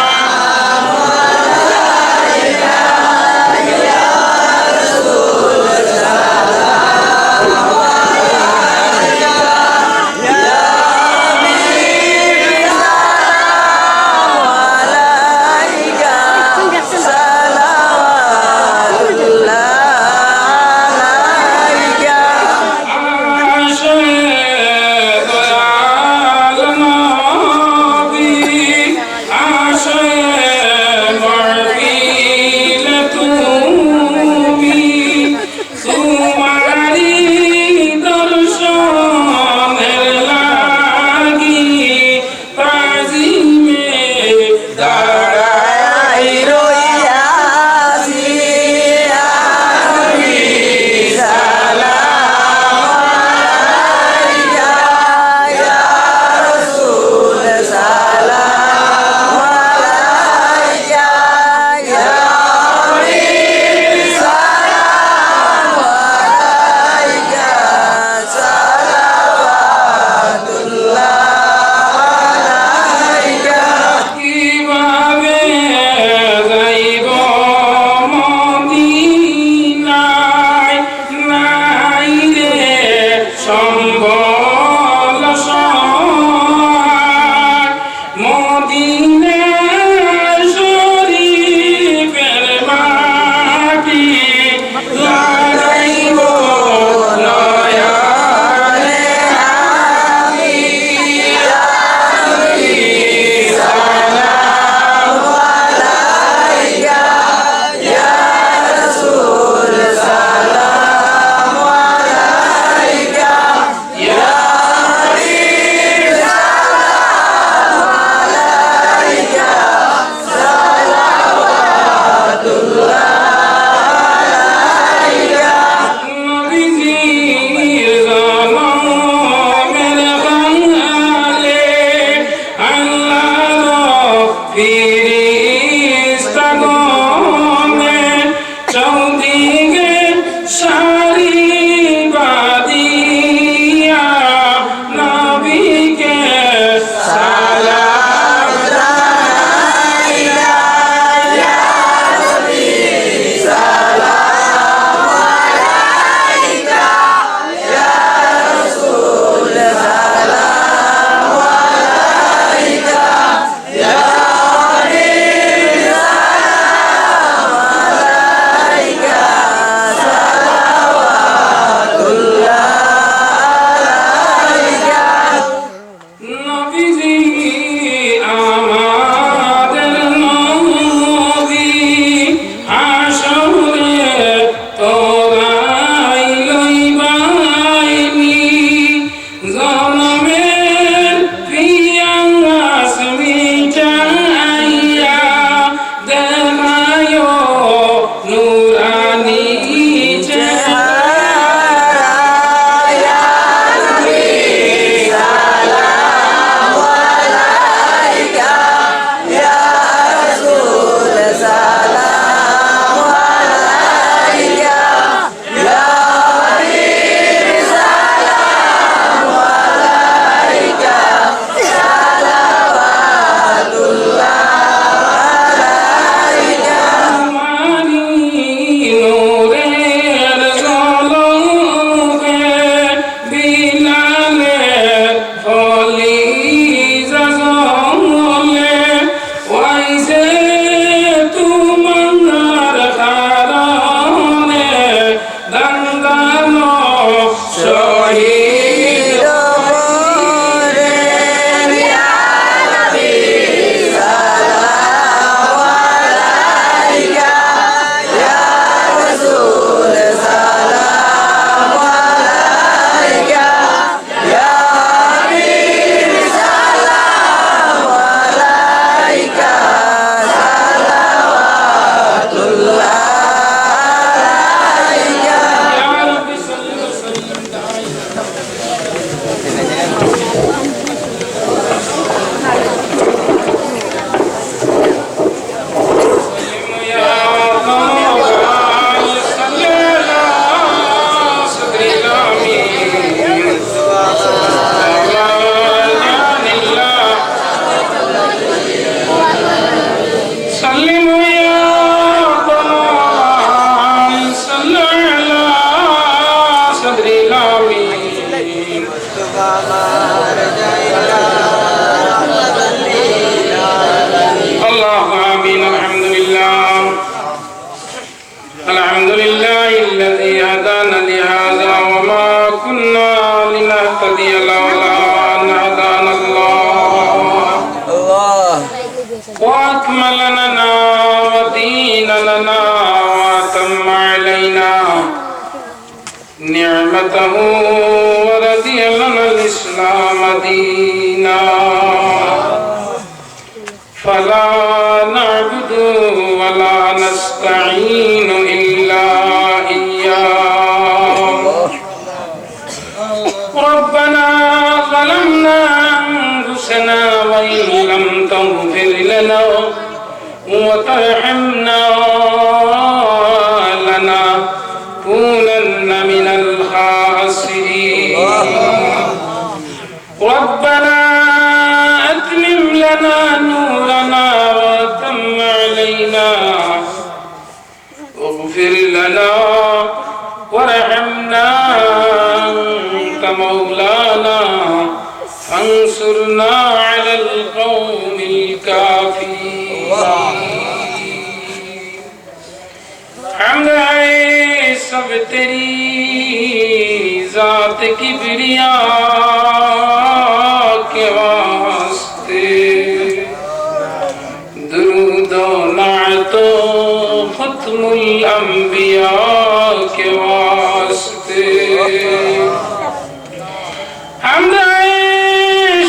وأكمل لنا ودين لنا وأتم علينا نعمته ورضي لنا الإسلام دينا فلا نعبد ولا نستعين إلا إياه ربنا ظلمنا أنفسنا وإن لم تغفر لنا وترحمنا لنكونن من الخاسرين ربنا أتمم لنا نورنا وأتم علينا واغفر لنا وارحمنا أنت مولانا فانصرنا على القوم الكافرين حمد ہے سب تیری ذات کبریا کے واسطے درود و نعت و ختم الانبیاء کے واسطے حمد ہے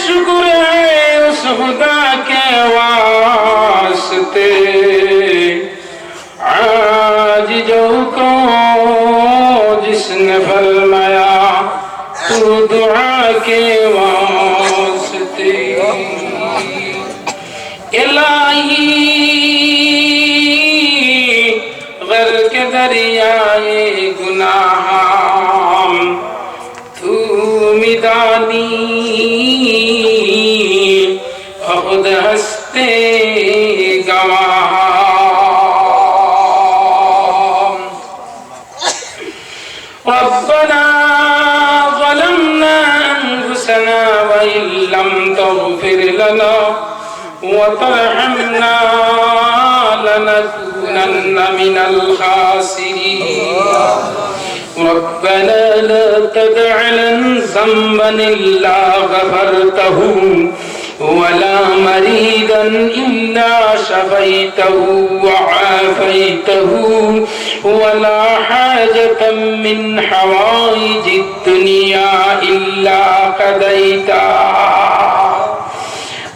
شکر ہے اس خدا کے واسطے عاجزوں کو جس نے فرمایا تو دعا کے واسطے الہی غرق دریائے گناہ تو میدانی خود ہستے گواہ ربنا ظلمنا أنفسنا وإن لم تغفر لنا وترحمنا لنكونن من الخاسرين ربنا لا تدع لنا ذنبا إلا غفرته ولا مريضا إلا شفيته وعافيته ولا حاجة من حوائج الدنيا إلا قضيتها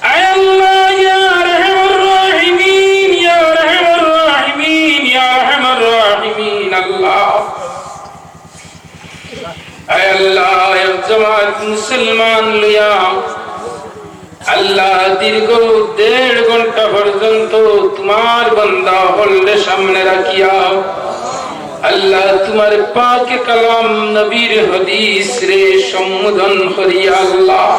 أي الله يا أرحم الراحمين يا أرحم الراحمين يا أرحم الراحمين الله أي الله يا جماعة مسلمان ليا আল্লাহ দীর্ঘ 1.5 ঘন্টা পর্যন্ত তোমার বান্দা হলরে সামনে রাখিয়া আল্লাহ তোমার পাক কালাম নবীর হাদিস রে সম্বোধন করিয়া আল্লাহ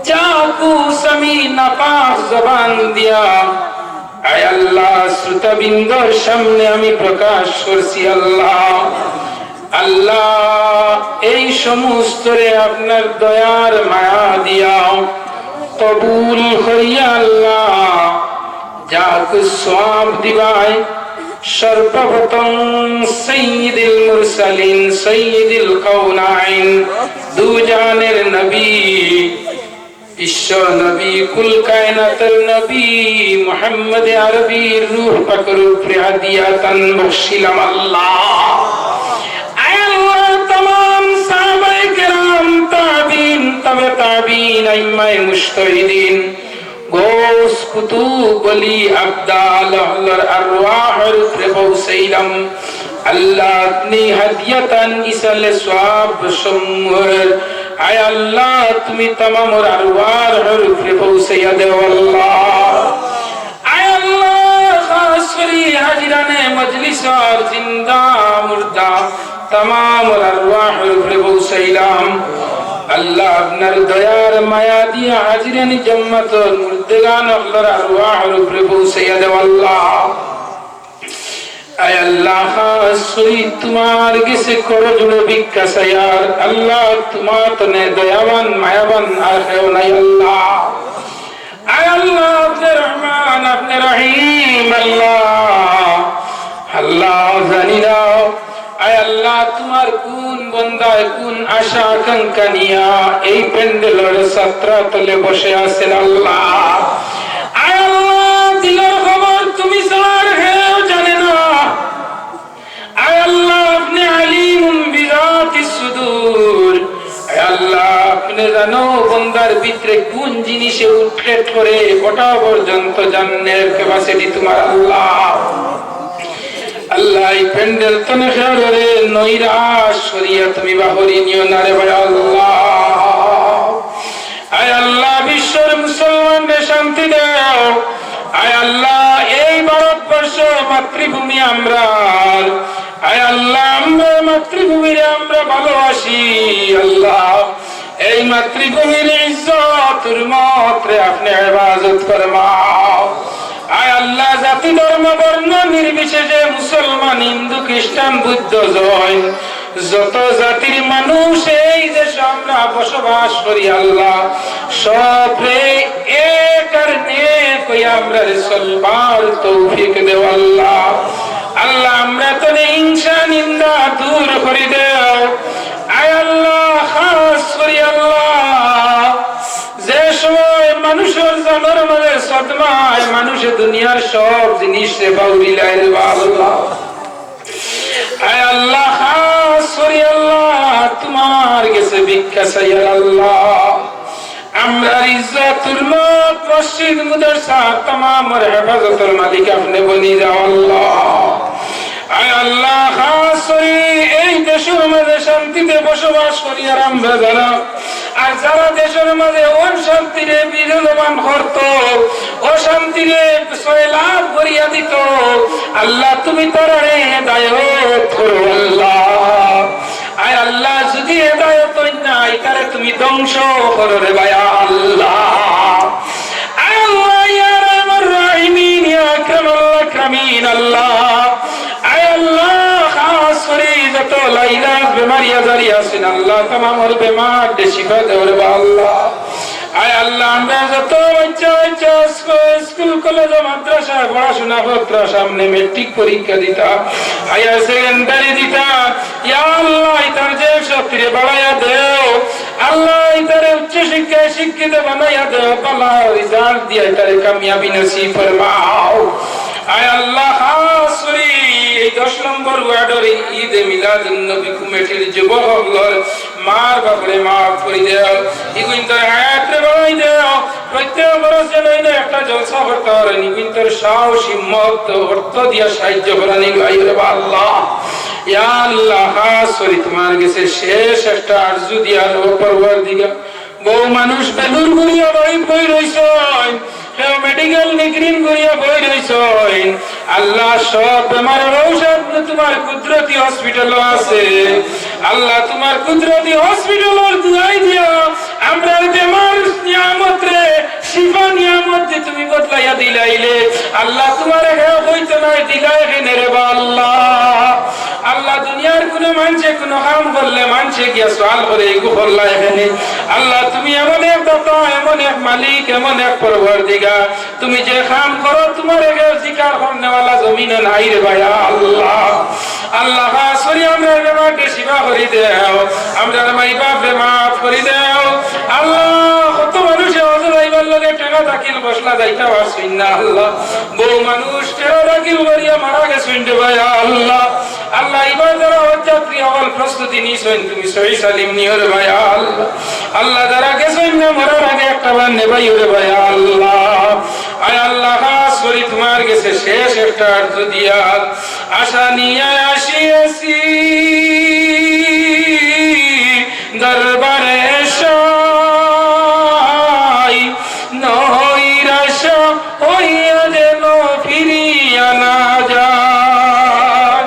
চাকু সামি নাপাক জবান দিয়া আয় আল্লাহ শ্রোতাবৃন্দর সামনে আমি প্রকাশ করছি আল্লাহ আল্লাহ এই সমস্ত রে আপনার দয়ার মায়া দিয়া কবুল করিয়া আল্লাহ যাক সওয়াব দিবাই সর্বপ্রথম সাইয়্যিদুল মুরসালিন সাইয়্যিদুল কাউনাইন দুজানের নবী বিশ্ব নবী কুল কায়নাতের নবী মুহাম্মদ আরবীর রূহ পাকের উপরে হাদিয়াতান বখশিলাম আল্লাহ আয় আল্লাহ तमाम সাহাবায়ে কেরাম তাবিঈন তবে তাবিঈন আইম্মায়ে মুজতাহিদিন গোস কুতুব ওলি আবদাল আল্লাহর আরওয়াহের উপরে পৌঁছাইলাম আল্লাহ আপনি হাদিয়াতান ইসালে সওয়াব সমূহের আয় আল্লাহ তুমি तमाम আরওয়াহের উপরে পৌঁছাইয়া দাও আল্লাহ আয় আল্লাহ খাস করি হাজিরানে মজলিস আর জিন্দা মুর্দা तमाम আরওয়াহের উপরে পৌঁছাইলাম আল্লাহ আপনার দয়ার মায়া দিয়া হাজিরানি জান্নাতুল মুর্দেগান আল্লাহর আরওয়াহের উপরে পৌঁছাইয়া দাও আল্লাহ আয় আল্লাহ খাস করি তোমার কাছে করজোড়ে ভিক্ষা চাইয়ার আল্লাহ তোমার তনে দয়াবান মায়াবান আর কেউ নাই আল্লাহ আয় আল্লাহ আপনি রহমান আপনি রহিম আল্লাহ আল্লাহ জানি না আয় আল্লাহ তোমার কোন বান্দায় কোন আশা আকাঙ্ক্ষা নিয়া এই প্যান্ডেলের ছাত্রা তলে বসে আছেন আল্লাহ আয় আল্লাহ ভিতরে কোন জিনিসে উৎপ্রেট করে ওটা পর্যন্ত জানার ক্যাপাসিটি তোমার আল্লাহ। আল্লাহ এই প্যান্ডেল তনে খেয়ারে নৈরাশ সরিয়া তুমি বাহরি নিও না রে ভাই আল্লাহ। আয় আল্লাহ বিশ্বের মুসলমানদের শান্তি দাও। আয় আল্লাহ এই ভারতবর্ষ মাতৃভূমি আমরা, আয় আল্লাহ আমরা মাতৃভূমিরে আমরা ভালোবাসি। আল্লাহ এই মাতৃভূমির ইজ্জত হুরমত রে আপনি হেফাজত ফরমাও। আয় আল্লাহ জাতি ধর্ম বর্ণ নির্বিশেষে মুসলমান হিন্দু খ্রিস্টান বৌদ্ধ জৈন যত জাতির মানুষ এই দেশে আমরা বসবাস করি আল্লাহ সবে এক আর নেক হইয়া আমরা চলবার তৌফিক দেও আল্লাহ। আল্লাহ আমরা তো হিংসা নিন্দা দূর করে দেও। আয় আল্লাহ খাস করি আল্লাহ যে সময় মানুষের জানার মাঝে সদমায় মানুষে দুনিয়ার সব জিনিস রে বাউরিলাই রে আল্লাহ। আয় আল্লাহ খাস করি আল্লাহ তোমার কাছে ভিক্ষা চাই আল্লাহ। আমরা ইজ্জত হুরমত মসজিদ মাদ্রাসা तमामর হেফাজতের মালিক আপনি বনি যাও আল্লাহ। আয় আল্লাহ খাস করি এই দেশের মাঝে শান্তিতে বসবাস করি আর আমরা যারা আর যারা দেশের মাঝে অশান্তিরে বিরাজমান করত অশান্তিরে সয়লাভ করিয়া দিত আল্লাহ তুমি তারে হেদায়েত করো আল্লাহ। আয় আল্লাহ যদি হেদায়েত নাই তারে তুমি ধ্বংস করো রে ভাই আল্লাহ। আয় আল্লাহ ইয়া রাহমান রাহিমিন ইয়া আকরামাল আকরামিন আল্লাহ। আয় আল্লাহ খাস করে যত লাইলা বেমারি আজারি আছেন আল্লাহ तमामর বেমার দে শিফা দেও রে আল্লাহ। আয় আল্লাহ আমরা যত বাচ্চা স্কুল কলেজ মাদ্রাসা পড়াশোনা করতে সামনে মেট্রিক পরীক্ষা দিতা হায়ার সেকেন্ডারি দিতা ইয়া আল্লাহ ইতার যে শক্তিরে বাড়াইয়া দেও আল্লাহ ইতারে উচ্চ শিক্ষায় শিক্ষিত বানাইয়া দেও ভালো রেজাল্ট দিয়া ইতারে কামিয়াবি নসিব ফরমাও। আয় আল্লাহ খাস করে এই 10 নম্বর ওয়ার্ডের ঈদ মিলাদুন নবী কমিটির যুবকগণ মার বাপরে মাফ করে দাও ইগুইন্তর হায়াত রে বাড়াই দাও প্রত্যেক বরস যেন একটা জলসা করতে পারে নিগুইন্তর সাহস হিম্মত অর্থ দিয়া সাহায্য করানি গাইরে আল্লাহ। ইয়া আল্লাহ খাস করে তোমার কাছে শেষ একটা আরজু দিয়া ও পরওয়ারদিগার বহু মানুষ বেলুর গুড়িয়া বাড়ি বই রইছে মেডিকেল নিগ্রিন করিয়া বই রইছ আল্লাহ সব বেমারের ঔষধ তোমার কুদরতি হসপিটাল আছে আল্লাহ তোমার কুদরতি হসপিটালের দুয়াই দিয়া আমরা বেমার নিয়ামত রে শিফা নিয়ামত তুমি বদলাইয়া দিলাইলে আল্লাহ তোমার হইতো নাই দিলাই কেনে রে আল্লাহ। আল্লাহ দুনিয়ার কোন মানুষে কোন কাম করলে মানুষে গিয়া সওয়াল করে এগু বললা এখানে আল্লাহ তুমি এমন এক দাতা এমন এক মালিক এমন এক পরওয়ারদিগার তুমি যে কাম করো তোমার এগে জিকার করনেওয়ালা জমিনে নাই রে ভাই আল্লাহ। আল্লাহ সরি আমরা বেমারকে শিফা করে দেও আমরা মাই বাপরে মাফ করে দেও আল্লাহ। কত মানুষে অজরাইবার লগে টাকা দাখিল বসলা যাইতা পারছইন না আল্লাহ বহু মানুষ টাকা দাখিল করিয়া মারা গেছইন রে ভাই আল্লাহ। আল্লাহ এবার যারা হজযাত্রী হল প্রস্তুতি নিছেন তুমি সহি সালিম নিও রে ভাই আল্লাহ। আল্লাহ যারা গেছেন না মরার আগে একটা বার নেবাই রে ভাই আল্লাহ। আয় আল্লাহ খাস করে তোমার কাছে শেষ একটা অর্থ দিয়া আশা নিয়ে আসিয়াছি দরবারে সাই নৈরাশ হইয়া যেন ফিরিয়া না যায়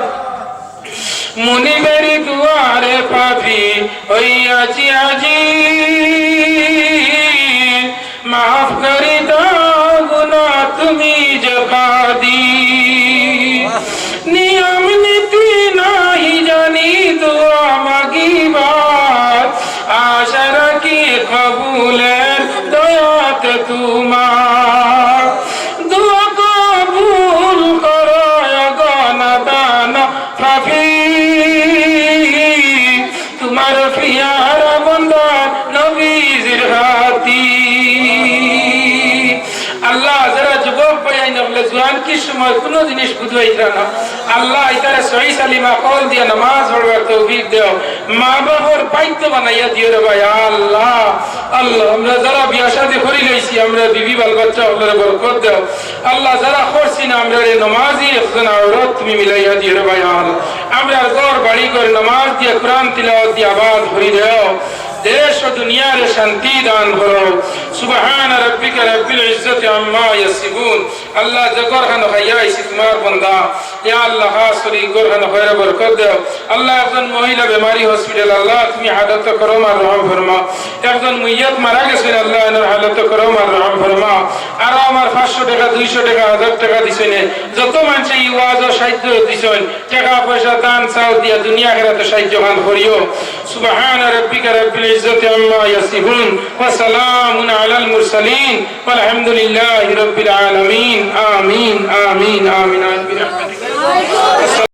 মুনিবের দুয়ারে পাপি হইয়াছি আজি মাফ করে দাও গুনাহ তুমি জবাদি নিয়ম নীতি নাহি জানি দোয়া মাগিবার আশা রাখি কবুলের দয়াতে তোমার দোয়া কবুল করো গণদান পাপি তোমার পিয়ারা বন্দা বলে জোয়ান কি সময় কোনো জিনিস বুঝাইতা না আল্লাহ ইতারে সহি সালিমা কল দিয়া নামাজ পড়বার তৌফিক দাও মা বাবার পাইতো বানাইয়া দিও রে ভাই আল্লাহ আল্লাহ আমরা যারা বিয়া শাদী করি লইছি আমরা বিবি বাল বাচ্চা আল্লাহর বরকত দাও আল্লাহ যারা করছি না আমরা রে নামাজি একজন আওরাত তুমি মিলাইয়া দিও রে ভাই আল্লাহ আমরা ঘর বাড়ি করে নামাজ দিয়ে কোরআন তিলাওয়াত দিয়ে আবাদ ভরি দাও দেশ ও দুনিয়ার শান্তি দান করো সুবহান রাব্বিকা রাব্বিল ইজ্জাতি আম্মা ইয়াসিফুন আল্লাহ জগর খান খাইয়াইছি তোমার বান্দা ইয়া আল্লাহ খাস করে গর খান খয়রা বরকত দাও আল্লাহ একজন মহিলা বেমারি হসপিটাল আল্লাহ তুমি হালত করো মার রহম ফরমা একজন মুইয়াত মারা গেছে আল্লাহ এর হালত করো মার রহম ফরমা আর আমার 500 টাকা 200 টাকা 1000 টাকা দিছেন যত মানুষ এই ওয়াজ ও সাহায্য দিছেন টাকা পয়সা দান চাও দিয়া দুনিয়া আখিরাতে সাহায্য গান করিও সুবহান রাব্বিকা রাব্বিল ইজ্জাতি আম্মা ইয়াসিফুন ওয়া সালামুন আলাল মুরসালিন ওয়ালহামদুলিল্লাহি রাব্বিল আলামিন আমিন আমিন আমিন বিরহমাতিকা